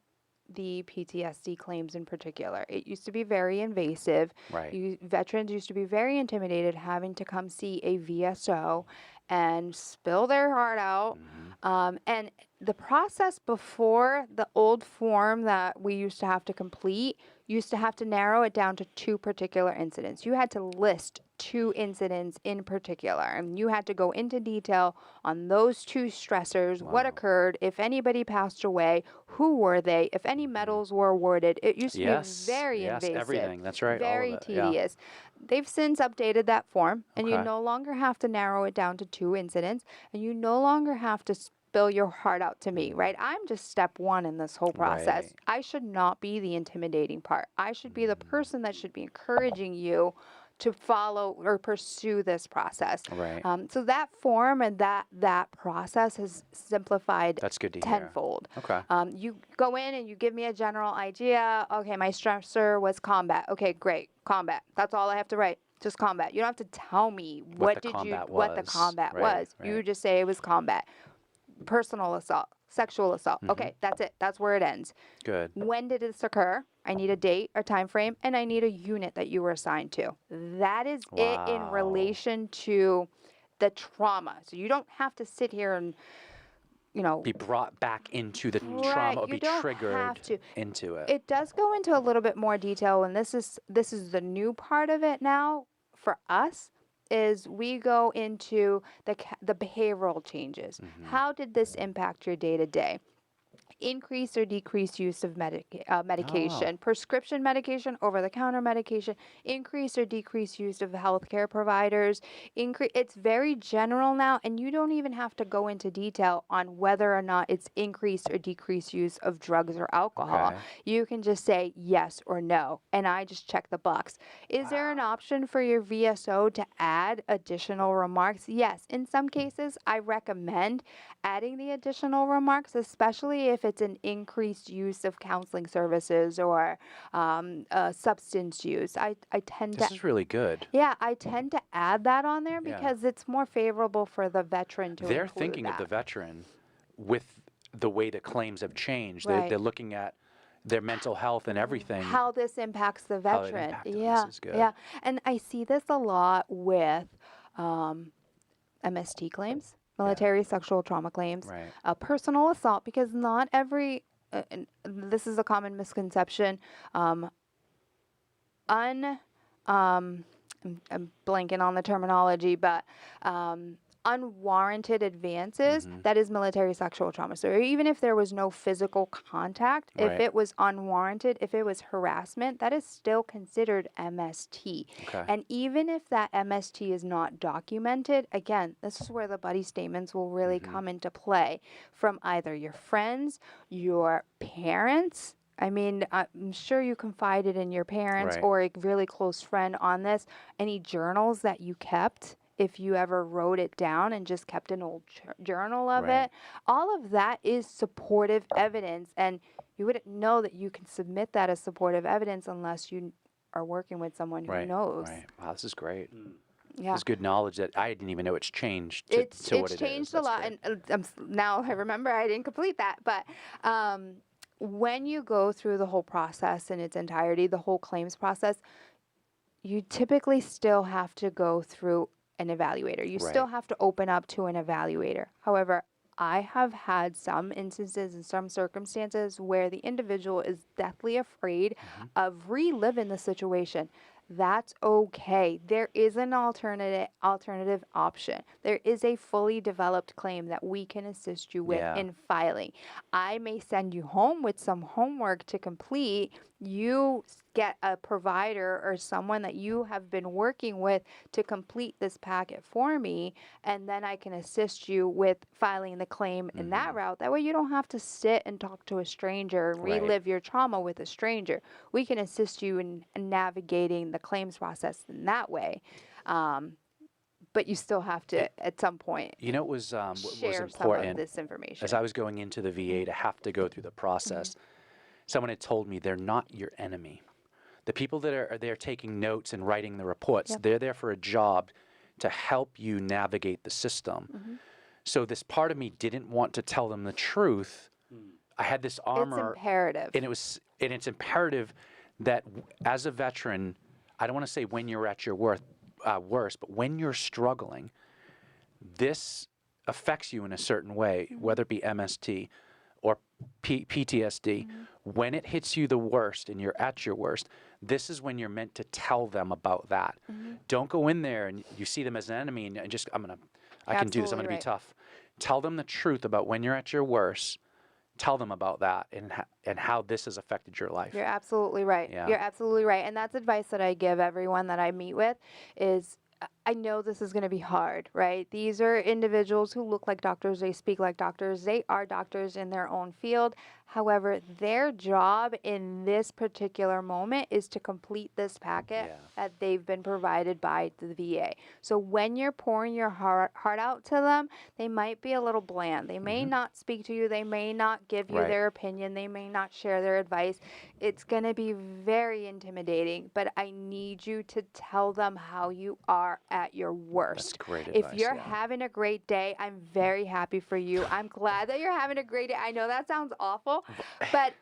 the PTSD claims in particular. It used to be very invasive. Right. Veterans used to be very intimidated having to come see a VSO and spill their heart out. And the process before, the old form that we used to have to complete, used to have to narrow it down to 2 particular incidents. You had to list 2 incidents in particular, and you had to go into detail on those 2 stressors, what occurred, if anybody passed away, who were they, if any medals were awarded. It used to be very Yes, invasive. everything. That's right. All Very of it. Yeah. tedious. They've since updated that form, and you Okay. no longer have to narrow it down to 2 incidents, and you no longer have to spill your heart out to me, right? I'm just step 1 in this whole process. Right. I should not be the intimidating part. I should be the person that should be encouraging you to follow or pursue this process. Right. So that form and that process has simplified That's good to hear. tenfold. Okay. You go in and you give me a general idea. Okay, my stressor was combat. Okay, great, combat. That's all I have to write. Just combat. You don't have to tell me what the combat was. Right. You just say it was combat. Personal assault, sexual assault. Okay, that's it. That's where it ends. Good. When did this occur? I need a date, a time frame, and I need a unit that you were assigned to. That is it in relation to the trauma. So you don't have to sit here and, Be brought back into the Right, trauma or you be don't triggered have to. into it. It does go into a little bit more detail, and this is the new part of it now for us. Is we go into the behavioral changes. How did this impact your day to day? Increase or decrease use of medication, prescription medication, over-the-counter medication, increase or decrease use of healthcare providers. It's very general now, and you don't even have to go into detail on whether or not it's increased or decreased use of drugs or alcohol. Okay. You can just say yes or no, and I just check the box. Is there an option for your VSO to add additional remarks? Yes. In some cases, I recommend adding the additional remarks, especially if it's an increased use of counseling services or substance use. I tend This to. is really good. Yeah, I tend to add that on there Yeah. because it's more favorable for the veteran to They're include thinking of that. the veteran with the way the claims have changed. Right. They're looking at their mental health and everything. How this impacts the How it veteran. impacted them. Yeah, This is good. yeah. And I see this a lot with MST claims, military sexual trauma claims, Right. personal assault, because not every, and this is a common misconception, I'm blanking on the terminology, but unwarranted advances, that is military sexual trauma. So even if there was no physical contact, if Right. it was unwarranted, if it was harassment, that is still considered MST. Okay. And even if that MST is not documented, again, this is where the buddy statements will really come into play from either your friends, your parents. I mean, I'm sure you confided in your parents Right. or a really close friend on this. Any journals that you kept, if you ever wrote it down and just kept an old journal of Right. it, all of that is supportive evidence. And you wouldn't know that you can submit that as supportive evidence unless you are working with someone who Right. knows. Right. Wow, this is great. Yeah. It's good knowledge that I didn't even know it's changed to, It's to what it is. changed a That's lot, great. and now I remember I didn't complete that. But when you go through the whole process in its entirety, the whole claims process, you typically still have to go through an evaluator. You still Right. have to open up to an evaluator. However, I have had some instances and some circumstances where the individual is deathly afraid of reliving the situation. That's okay. There is an alternative option. There is a fully developed claim that we can assist you with Yeah. in filing. I may send you home with some homework to complete. You get a provider or someone that you have been working with to complete this packet for me, and then I can assist you with filing the claim in that route. That way you don't have to sit and talk to a stranger and Right. relive your trauma with a stranger. We can assist you in navigating the claims process in that way. But you still have to, at some point, You know, it was what was share some of important this information. as I was going into the VA to have to go through the process. Someone had told me they're not your enemy. The people that are there taking notes and writing the reports, they're there for a job to help you navigate the system. So this part of me didn't want to tell them the truth. I had this It's armor, imperative. and it's imperative that as a veteran, I don't want to say when you're at your worst, but when you're struggling, this affects you in a certain way, whether it be MST or PTSD. When it hits you the worst and you're at your worst, This is when you're meant to tell them about that. Don't go in there and you see them as an enemy and just, I can do this, I'm Absolutely gonna be right. tough. Tell them the truth about when you're at your worst. Tell them about that and how this has affected your life. You're absolutely right. Yeah. You're absolutely right. And that's advice that I give everyone that I meet with is I know this is going to be hard, right? These are individuals who look like doctors, they speak like doctors, they are doctors in their own field. However, their job in this particular moment is to complete this packet Yeah. that they've been provided by the VA. So when you're pouring your heart out to them, they might be a little bland. They may not speak to you. They may not give you Right. their opinion. They may not share their advice. It's going to be very intimidating, but I need you to tell them how you are at your worst. That's great If advice, you're yeah. having a great day, I'm very happy for you. I'm glad that you're having a great day. I know that sounds awful, but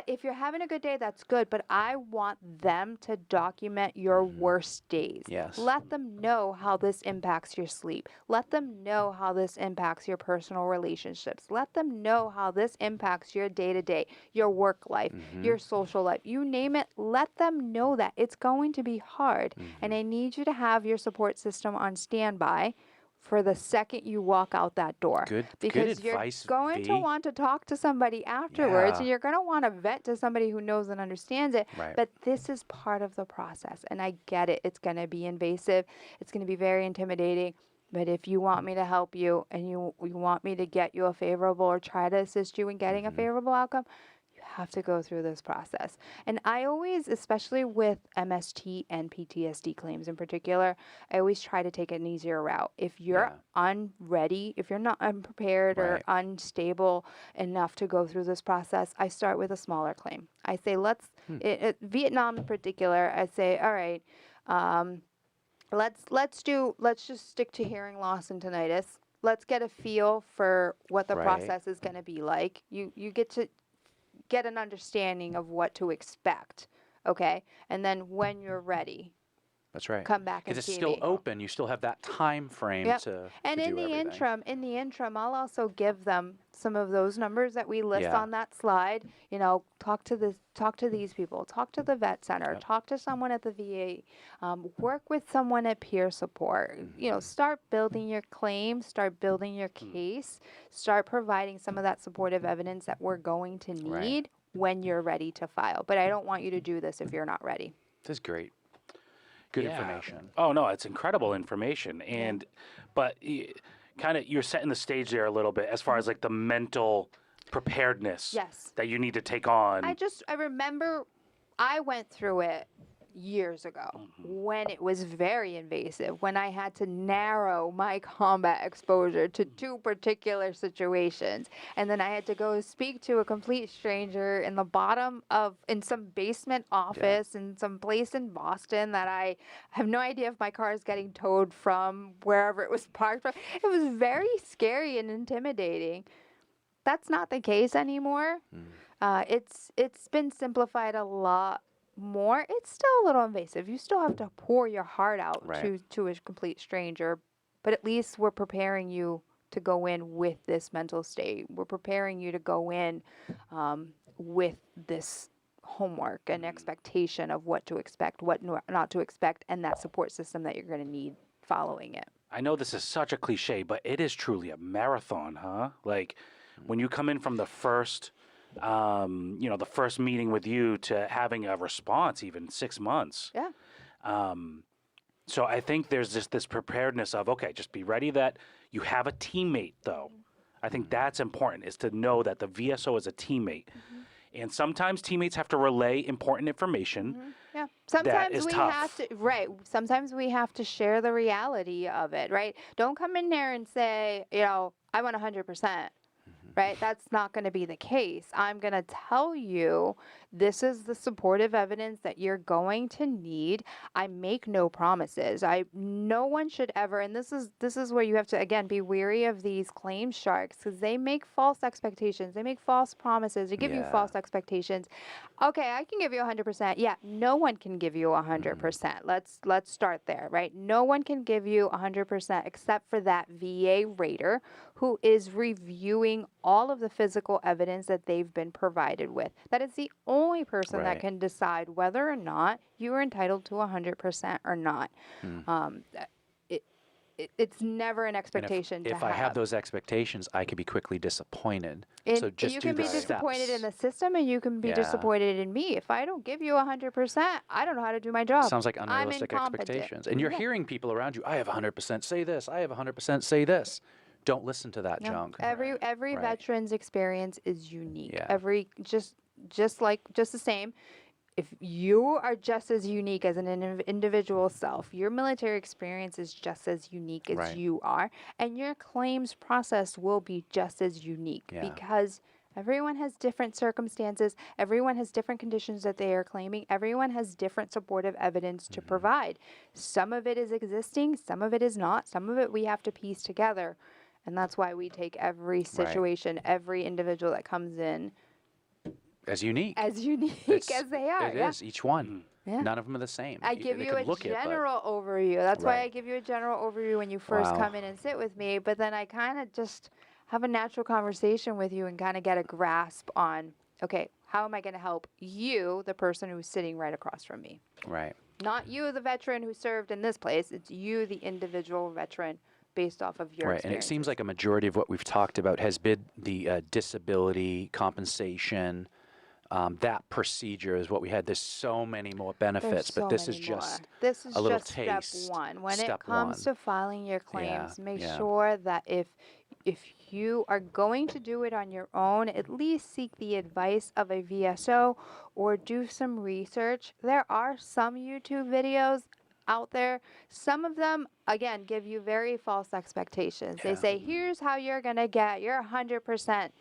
if you're having a good day, that's good. But I want them to document your worst days. Yes. Let them know how this impacts your sleep. Let them know how this impacts your personal relationships. Let them know how this impacts your day-to-day, your work life, your social life. You name it, let them know that. It's going to be hard. And I need you to have your support system on standby for the second you walk out that door. Good Because advice, you're going to V. want to talk to somebody afterwards, Yeah. and you're going to want to vent to somebody who knows and understands it. Right. But this is part of the process, and I get it. It's going to be invasive. It's going to be very intimidating. But if you want me to help you and you want me to get you a favorable or try to assist you in getting a favorable outcome, you have to go through this process. And I always, especially with MST and PTSD claims in particular, I always try to take an easier route. If you're unready, if you're not unprepared or Right. unstable enough to go through this process, I start with a smaller claim. I say, Vietnam in particular, I say, all right, let's just stick to hearing loss and tinnitus. Let's get a feel for what the Right. process is going to be like. You get to get an understanding of what to expect, okay? And then when you're ready, That's right. come back and Because it's see still me. open. You still have that time frame Yep. to And do in the everything. interim, I'll also give them some of those numbers that we list Yeah. on that slide. You know, talk to these people, talk to the vet center, talk to someone at the VA, work with someone at peer support. You know, start building your claim, start building your case, start providing some of that supportive evidence that we're going to Right. need when you're ready to file. But I don't want you to do this if you're not ready. This is great. Good Yeah. information. Oh no, it's incredible information, and but kind of you're setting the stage there a little bit as far as like the mental preparedness Yes. that you need to take on. I remember I went through it years ago when it was very invasive, when I had to narrow my combat exposure to two particular situations. And then I had to go speak to a complete stranger in some basement office in some place in Boston that I have no idea if my car is getting towed from wherever it was parked from. It was very scary and intimidating. That's not the case anymore. It's been simplified a lot more. It's still a little invasive. You still have to pour your heart out Right. to a complete stranger, but at least we're preparing you to go in with this mental state. We're preparing you to go in with this homework and expectation of what to expect, what not to expect, and that support system that you're going to need following it. I know this is such a cliche, but it is truly a marathon, huh? Like when you come in from the first, the first meeting with you to having a response, even 6 months. Yeah. So I think there's just this preparedness of, okay, just be ready that you have a teammate, though. I think that's important, is to know that the VSO is a teammate. And sometimes teammates have to relay important information. Yeah. Sometimes is we tough. have to, right. Sometimes we have to share the reality of it, right? Don't come in there and say, I want 100%. Right? That's not going to be the case. I'm going to tell you this is the supportive evidence that you're going to need. I make no promises. No one should ever, and this is where you have to again be wary of these claim sharks, because they make false expectations. They make false promises. They give you false expectations. Okay, I can give you 100%. Yeah, no one can give you 100%. Let's start there, right? No one can give you 100% except for that VA rater who is reviewing all of the physical evidence that they've been provided with. That is the only person that Right. can decide whether or not you are entitled to 100% or not. Hmm. It, it's never an And expectation to if I have those expectations, I could be quickly disappointed. So and just you do can the be disappointed in steps. the system, and you can be Yeah. disappointed in me. If I don't give you 100%, I don't know how to do my job. Sounds like I'm unrealistic incompetent. expectations. And you're Yeah. hearing people around you, I have 100% say this, I have 100% say this. Don't listen to that No, junk. every Right. veteran's experience is unique. Yeah. Every just the same. If you are just as unique as an individual self, your military experience is just as unique as Right. you are, and your claims process will be just as unique Yeah. because everyone has different circumstances, everyone has different conditions that they are claiming, everyone has different supportive evidence to provide. Some of it is existing, some of it is not, some of it we have to piece together. And that's why we take every situation, every individual that comes in As unique. as unique It's- as they are. It yeah. is, each one. Yeah. None of them are the same. I give They you could a look it, but- general overview. That's why I Right. give you a general overview when you first Wow. come in and sit with me. But then I kind of just have a natural conversation with you and kind of get a grasp on, okay, how am I going to help you, the person who's sitting right across from me? Right. Not you, the veteran who served in this place. It's you, the individual veteran, based off of your Right, and it seems experiences. like a majority of what we've talked about has been the disability compensation. That procedure is what we had. There's so many more benefits, There's but so this many is just more. This is a little just step taste. one. When it Step comes one. to filing your claims, make yeah. sure that if you are going to do it on your own, at least seek the advice of a VSO or do some research. There are some YouTube videos out there. Some of them, again, give you very false expectations. They say, here's how you're going to get your 100%.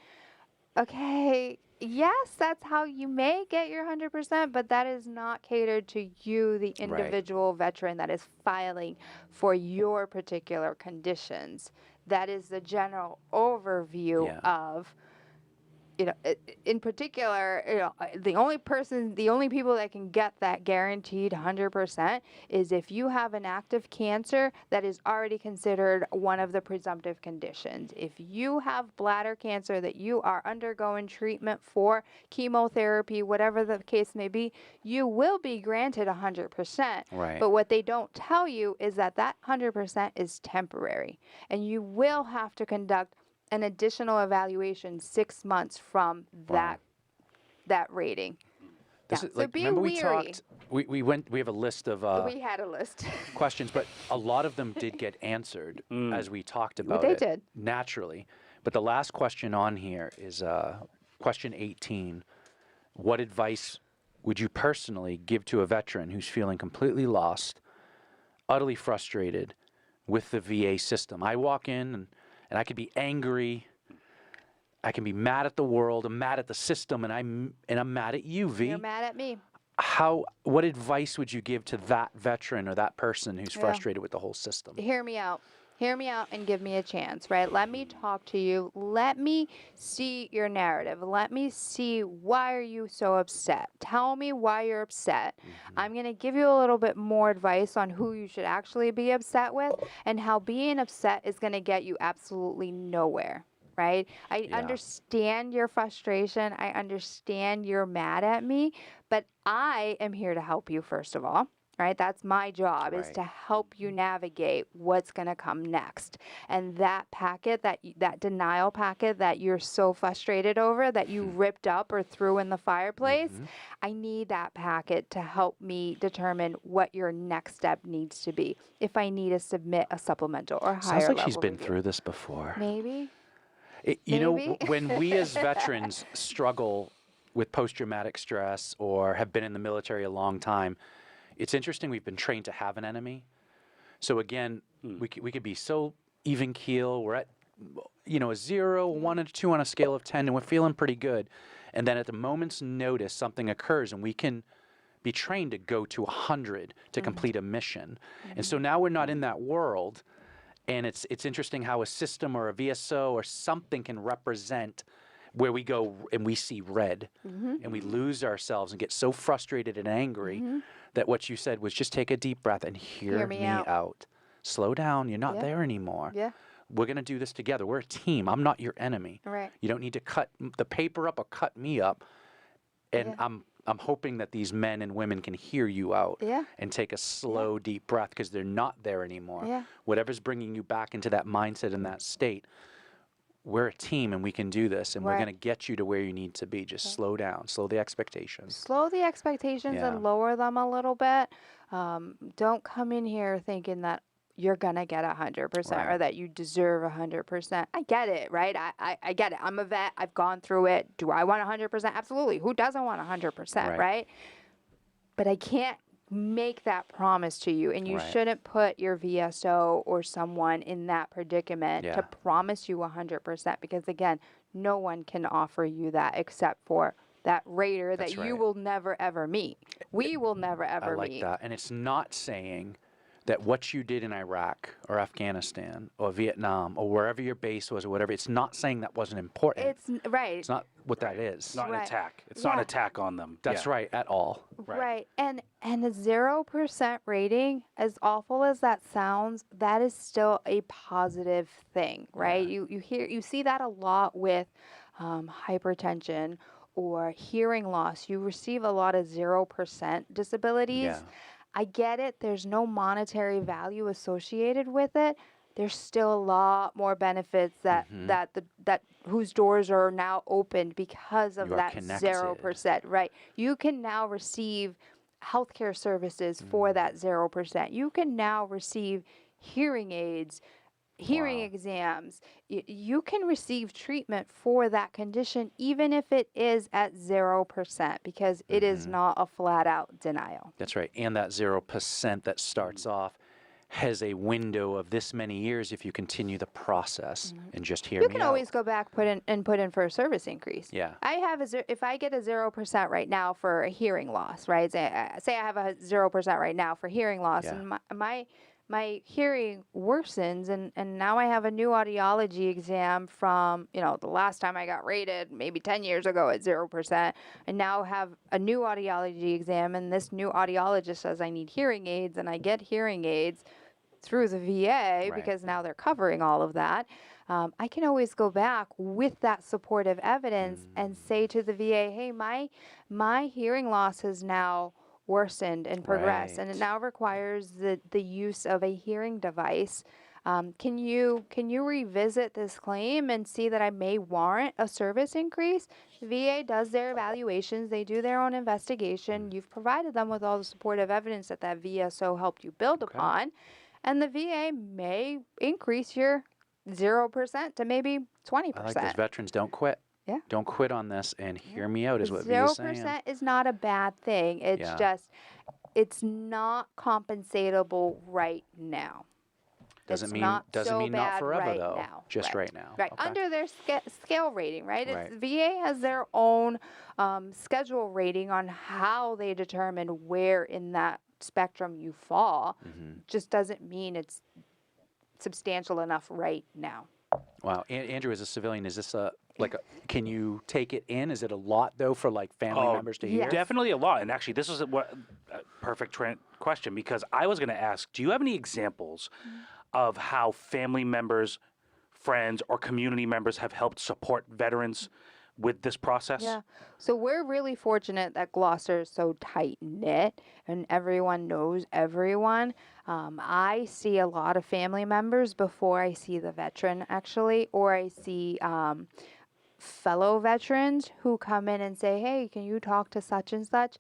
Okay, yes, that's how you may get your 100%, but that is not catered to you, the individual veteran that is filing for your particular conditions. That is the general overview Yeah. of, in particular, the only people that can get that guaranteed 100% is if you have an active cancer that is already considered one of the presumptive conditions. If you have bladder cancer that you are undergoing treatment for, chemotherapy, whatever the case may be, you will be granted 100%. Right. But what they don't tell you is that 100% is temporary, and you will have to conduct an additional evaluation 6 months from that rating. This Yeah. is So like, be remember we weary. talked, we have a list of We had a list. questions, but a lot of them did get answered as we talked about They it did. naturally. But the last question on here is question 18. What advice would you personally give to a veteran who's feeling completely lost, utterly frustrated with the VA system? I walk in and I could be angry. I can be mad at the world. I'm mad at the system, and I'm mad at you, V. You're mad at me. What advice would you give to that veteran or that person who's Yeah. frustrated with the whole system? Hear me out. Hear me out and give me a chance, right? Let me talk to you. Let me see your narrative. Let me see, why are you so upset? Tell me why you're upset. I'm going to give you a little bit more advice on who you should actually be upset with and how being upset is going to get you absolutely nowhere. Right? I Yeah. understand your frustration. I understand you're mad at me, but I am here to help you, first of all. Right? That's my job, is Right. to help you navigate what's going to come next. And that packet, that denial packet that you're so frustrated over, that you ripped up or threw in the fireplace, I need that packet to help me determine what your next step needs to be. If I need to submit a supplemental or higher Sounds like level she's been review. through this before. Maybe. When Maybe. we as veterans struggle with post-traumatic stress or have been in the military a long time, it's interesting. We've been trained to have an enemy. So again, we could be so even keel. We're at a 0, 1, and 2 on a scale of 10, and we're feeling pretty good. And then at the moment's notice, something occurs, and we can be trained to go to 100 to complete a mission. And so now we're not in that world. And it's interesting how a system or a VSO or something can represent where we go and we see red and we lose ourselves and get so frustrated and angry that what you said was just take a deep breath and hear me out. Slow down. You're not Yeah. there anymore. Yeah. we're going to do this together. We're a team. I'm not your enemy. Right. You don't need to cut the paper up or cut me up. And Yeah. I'm hoping that these men and women can hear you out Yeah. and take a slow, deep breath because they're not there anymore. Yeah. Whatever's bringing you back into that mindset and that state, we're a team and we can do this, and we're Right. going to get you to where you need to be. Just slow down, slow the expectations. Slow the expectations Yeah. and lower them a little bit. Don't come in here thinking that you're gonna get 100% or Right. that you deserve 100%. I get it, right? I get it. I'm a vet. I've gone through it. Do I want 100%? Absolutely. Who doesn't want 100%, Right. right? But I can't make that promise to you, and you Right. shouldn't put your VSO or someone in that predicament Yeah. to promise you 100% because again, no one can offer you that except for that rater That's that you right. will never ever meet. We will never I ever like meet. that. And it's not saying that what you did in Iraq or Afghanistan or Vietnam or wherever your base was or whatever, it's not saying that wasn't important. Right. It's not what that is. It's not an Right. attack. It's not an Yeah. attack on them. That's Yeah. right, at all. Right. And a 0% rating, as awful as that sounds, that is still a positive thing, right? You see that a lot with hypertension or hearing loss. You receive a lot of 0% disabilities. Yeah. I get it. There's no monetary value associated with it. There's still a lot more benefits that that whose doors are now opened because of You are that connected. 0%. Right. You can now receive healthcare services for that 0%. You can now receive hearing aids, hearing Wow. exams. You can receive treatment for that condition even if it is at 0% because it is not a flat out denial. That's right. And that 0% that starts off has a window of this many years if you continue the process and just hear You me can out. always go back put in for a service increase. Yeah. I have if I get a 0% right now for a hearing loss, right? Say I have a 0% right now for hearing loss, Yeah. and my hearing worsens, and now I have a new audiology exam from the last time I got rated, maybe 10 years ago at 0%. I now have a new audiology exam, and this new audiologist says I need hearing aids, and I get hearing aids through the VA because now they're covering all of that. I can always go back with that supportive evidence and say to the VA, hey, my hearing loss has now worsened and progressed, and it Right. now requires the use of a hearing device. Can you revisit this claim and see that I may warrant a service increase? The VA does their evaluations. They do their own investigation. You've provided them with all the supportive evidence that VSO helped you build upon. And the VA may increase your 0% to maybe 20%. I like this. Veterans, don't quit. Yeah. Don't quit on this and hear me out is what V 0% is saying. is not a bad thing. It's Yeah. just, it's not compensatable right now. Doesn't It's mean not doesn't so mean not bad forever right though. now. Just right now. Right. Okay. Under their scale rating, right? Right. It's, VA has their own schedule rating on how they determine where in that spectrum you fall. Just doesn't mean it's substantial enough right now. Wow. Andrew, as a civilian, is this can you take it in? Is it a lot though for like family members to hear? yes. Definitely a lot. And actually, this is a perfect question because I was going to ask, do you have any examples of how family members, friends, or community members have helped support veterans with this process? Yeah. So we're really fortunate that Gloucester is so tight knit and everyone knows everyone. I see a lot of family members before I see the veteran, actually, or I see fellow veterans who come in and say, hey, can you talk to such and such?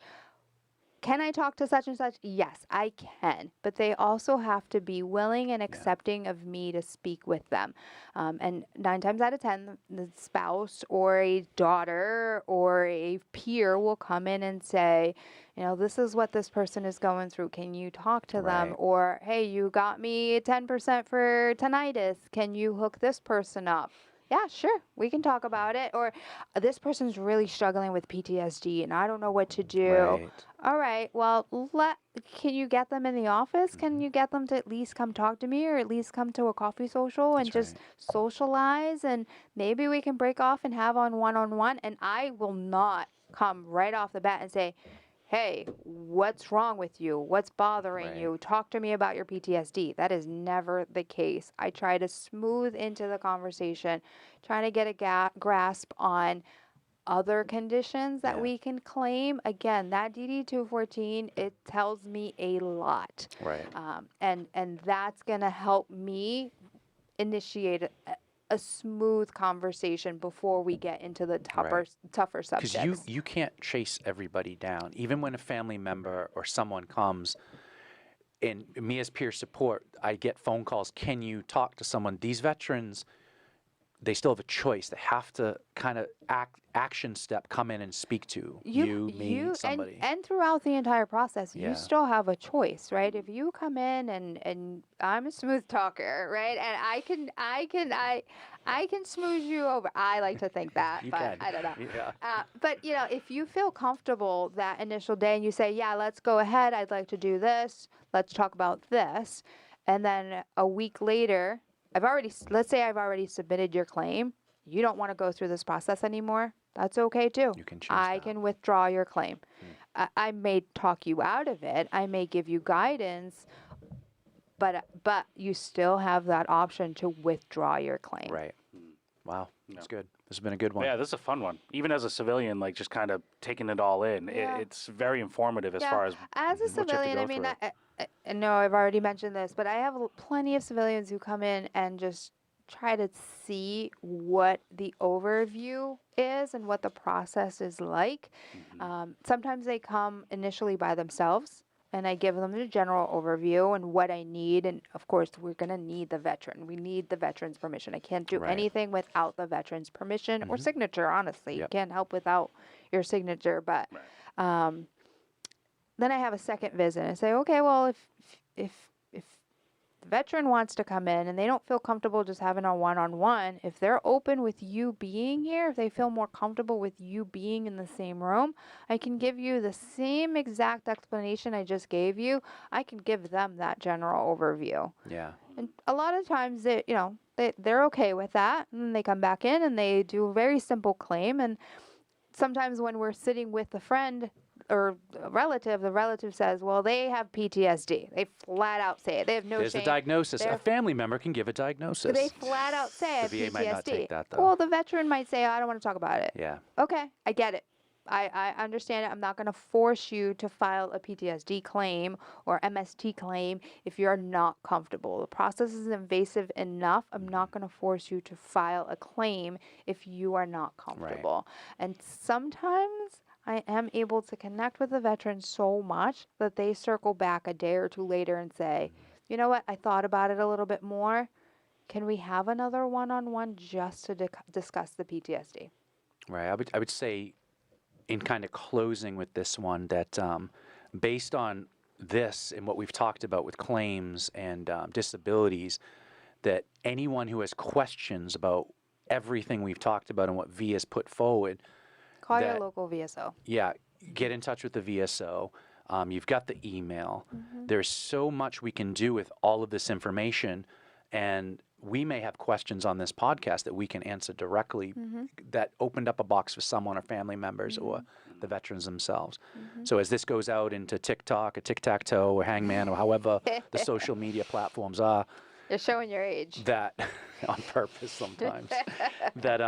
Can I talk to such and such? Yes, I can. But they also have to be willing and accepting of me to speak with them. And 9 times out of 10, the spouse or a daughter or a peer will come in and say, this is what this person is going through. Can you talk to them? Right. Or, hey, you got me 10% for tinnitus. Can you hook this person up? Yeah, sure. We can talk about it. Or this person's really struggling with PTSD and I don't know what to do. Right. All right. Well, can you get them in the office? Can you get them to at least come talk to me or at least come to a coffee social and That's just socialize? And maybe we can break off and have on one-on-one. And I will not come right off the bat and say, hey, what's wrong with you? What's bothering Right. you? Talk to me about your PTSD. That is never the case. I try to smooth into the conversation, trying to get a grasp on other conditions that Yeah. we can claim. Again, that DD-214, it tells me a lot. Right. And that's going to help me initiate a smooth conversation before we get into the tougher Because subjects. you can't chase everybody down. Even when a family member or someone comes, and me as peer support, I get phone calls. Can you talk to someone? These veterans, they still have a choice. They have to kind of action step, come in and speak to me, somebody. And throughout the entire process, Yeah. you still have a choice, right? If you come in and I'm a smooth talker, right? And I can smooth you over. I like to think that, You but can. I don't know. Yeah. But you know, if you feel comfortable that initial day and you say, yeah, let's go ahead. I'd like to do this. Let's talk about this. And then a week later, let's say I've already submitted your claim. You don't want to go through this process anymore. That's okay too. You can choose I that. can withdraw your claim. I may talk you out of it. I may give you guidance, but you still have that option to withdraw your claim. Right. Wow. That's good. This has been a good one. Yeah, this is a fun one. Even as a civilian, like just kind of taking it all in, Yeah. it's very informative as far as a what you have to civilian, go I mean, through. I know I've already mentioned this, but I have plenty of civilians who come in and just try to see what the overview is and what the process is like. Sometimes they come initially by themselves, and I give them the general overview and what I need. And of course, we're going to need the veteran. We need the veteran's permission. I can't do Right. anything without the veteran's permission or signature, honestly. Yep. You can't help without your signature. But then I have a second visit and say, okay, well, if the veteran wants to come in and they don't feel comfortable just having a one-on-one, if they're open with you being here, if they feel more comfortable with you being in the same room, I can give you the same exact explanation I just gave you. I can give them that general overview. Yeah. And a lot of times they're okay with that, and they come back in and they do a very simple claim. And sometimes when we're sitting with a friend or a relative, the relative says, well, they have PTSD. They flat out say it. They have no There's shame. a diagnosis. They're A family member can give a diagnosis. They flat out say I have The VA PTSD. might not take that, though. Well, the veteran might say, I don't want to talk about it. Yeah. Okay, I get it. I understand it. I'm not going to force you to file a PTSD claim or MST claim if you're not comfortable. The process is invasive enough. I'm not going to force you to file a claim if you are not comfortable. And sometimes I am able to connect with the veteran so much that they circle back a day or two later and say, you know what, I thought about it a little bit more. Can we have another one-on-one just to discuss the PTSD? Right. I would say, in kind of closing with this one, that based on this and what we've talked about with claims and disabilities, that anyone who has questions about everything we've talked about and what V has put forward, Call your that- local VSO. yeah, get in touch with the VSO. You've got the email. There's so much we can do with all of this information, and we may have questions on this podcast that we can answer directly that opened up a box for someone or family members or the veterans themselves. So as this goes out into TikTok or tic-tac-toe or Hangman or however the social media platforms are, You're showing your age. that on purpose sometimes, that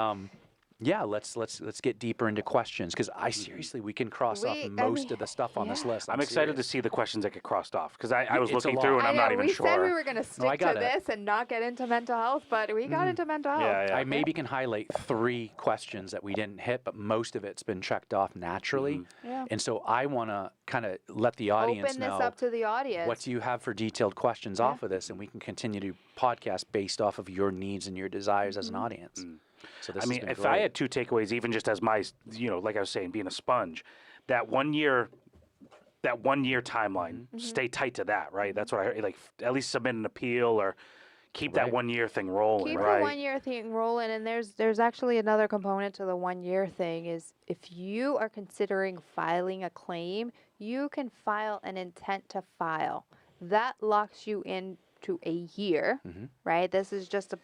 yeah, let's get deeper into questions, because I seriously, we can cross off most of the stuff on this list. I'm excited to see the questions that get crossed off because I was It's a looking lot. through and I I'm know, not even we sure. said we were going to stick I got to it. this and not get into mental health, but we got into mental health. Yeah, yeah. I maybe can highlight 3 questions that we didn't hit, but most of it's been checked off naturally. Yeah. And so I want to kind of let the audience Open this know, up to the audience. what do you have for detailed questions off of this, and we can continue to podcast based off of your needs and your desires as an audience. So this I mean, has been if great. I had 2 takeaways, even just as my, like I was saying, being a sponge, that 1 year timeline, stay tight to that, right? That's what I heard. Like, at least submit an appeal or keep that Right. 1 year thing rolling, Keep right? the 1 year thing rolling, and there's actually another component to the 1 year thing is if you are considering filing a claim, you can file an intent to file. That locks you in to a year, right? This is just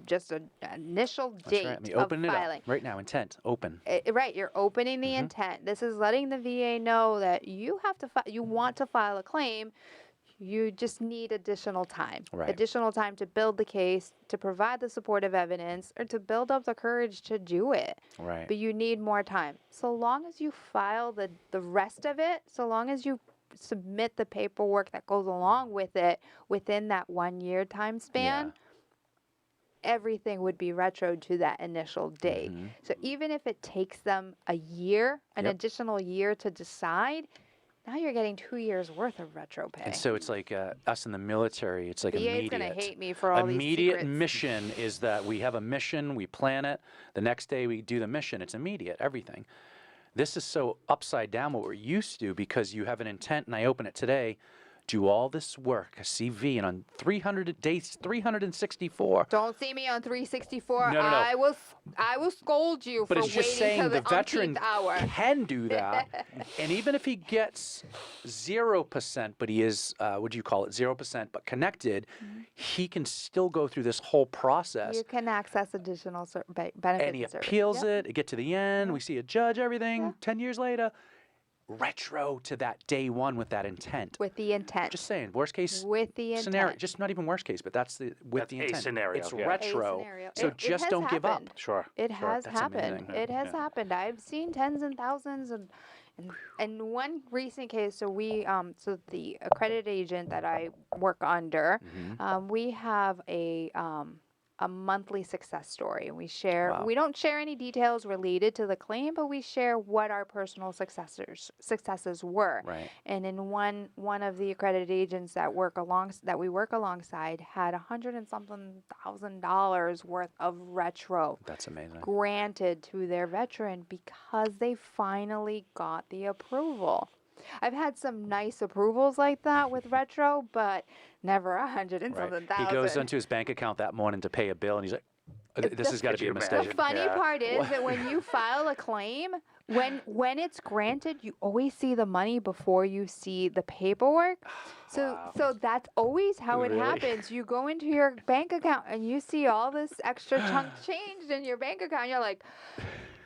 just an initial date That's right. I mean, of open it filing. up right now. Intent. Open. Right, you're opening the intent. This is letting the VA know that you have to you want to file a claim. You just need additional time. Right. Additional time to build the case, to provide the supportive evidence, or to build up the courage to do it. Right. But you need more time. So long as you file the rest of it, so long as you submit the paperwork that goes along with it within that 1 year time span, everything would be retro to that initial date. So even if it takes them a year, an additional year to decide, now you're getting 2 years worth of retro pay. And so it's like us in the military. It's like VA's immediate. gonna hate me for all these immediate secrets. mission is that we have a mission, we plan it. The next day we do the mission. It's immediate, everything. This is so upside down what we're used to because you have an intent, and I open it today. Do all this work, a CV, and on 300 days, 364. Don't see me on 364. No. I will scold you But for it's just waiting saying till the the veteran umpteenth hour. can do that. And even if he gets 0%, but he is, what do you call it, 0%, but connected, he can still go through this whole process. You can access additional benefits. And he and service. appeals Yep. it, get to the end, we see a judge, everything, Yeah. 10 years later. Retro to that day one with that intent. With the intent. Just saying, worst case With the scenario, intent. just not even worst case, but that's the That's the a intent. scenario, It's yeah. retro. A scenario. So It just has don't give up. happened. Sure. It has That's happened. amazing. It has happened. I've seen tens and thousands and one recent case. So so the accredited agent that I work under, we have a monthly success story, and we share. Wow. We don't share any details related to the claim, but we share what our personal successes were. Right. And in one of the accredited agents that we work alongside had $100 and something thousand worth of retro That's amazing. granted to their veteran because they finally got the approval. I've had some nice approvals like that with retro, but never $100 and something thousand. He goes into his bank account that morning to pay a bill, and he's like, "This has got to Could be you a The mistake." imagine? funny Yeah. part is that when you file a claim, when it's granted, you always see the money before you see the paperwork. So that's always how it Really? happens. You go into your bank account and you see all this extra chunk change in your bank account. You're like,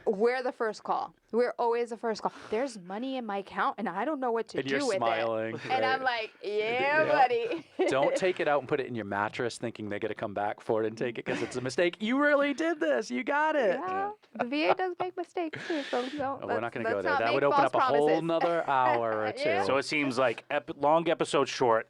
we're the first call. We're always the first call. There's money in my account and I don't know what to And do you're with smiling, it. And I'm right. like, yeah, buddy. Don't take it out and put it in your mattress thinking they're going to come back for it and take it because it's a mistake. You really did this. You got it. Yeah, the VA does make mistakes too, so don't. Oh, we're not going to go let's there. not That make would open false up a whole promises. nother hour or two. Yeah. So it seems like long episode short.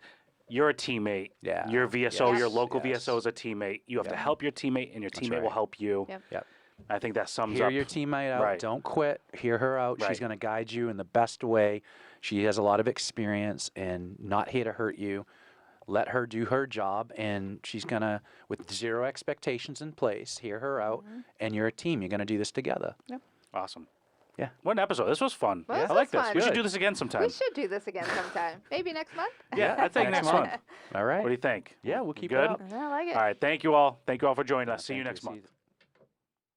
You're a teammate. Yeah. Your VSO, your Yes. local Yes. VSO is a teammate. You have to Yeah. help your teammate, and your teammate will right. help you. Yep. Yep. I think that sums Hear up. your teammate out. Right. Don't quit. Hear her out. Right. She's going to guide you in the best way. She has a lot of experience and not here to hurt you. Let her do her job, and she's going to, with zero expectations in place, hear her out, and you're a team. You're going to do this together. Awesome. Yeah. What an episode. This was fun. Well, this I like was this. fun. We should Good. do this again sometime. We should do this again sometime. Maybe next month. Yeah, I think next month. All right. What do you think? Yeah, we'll keep Good? it up. I like it. All right. Thank you all. Thank you all for joining us. See you Thank next See month. you.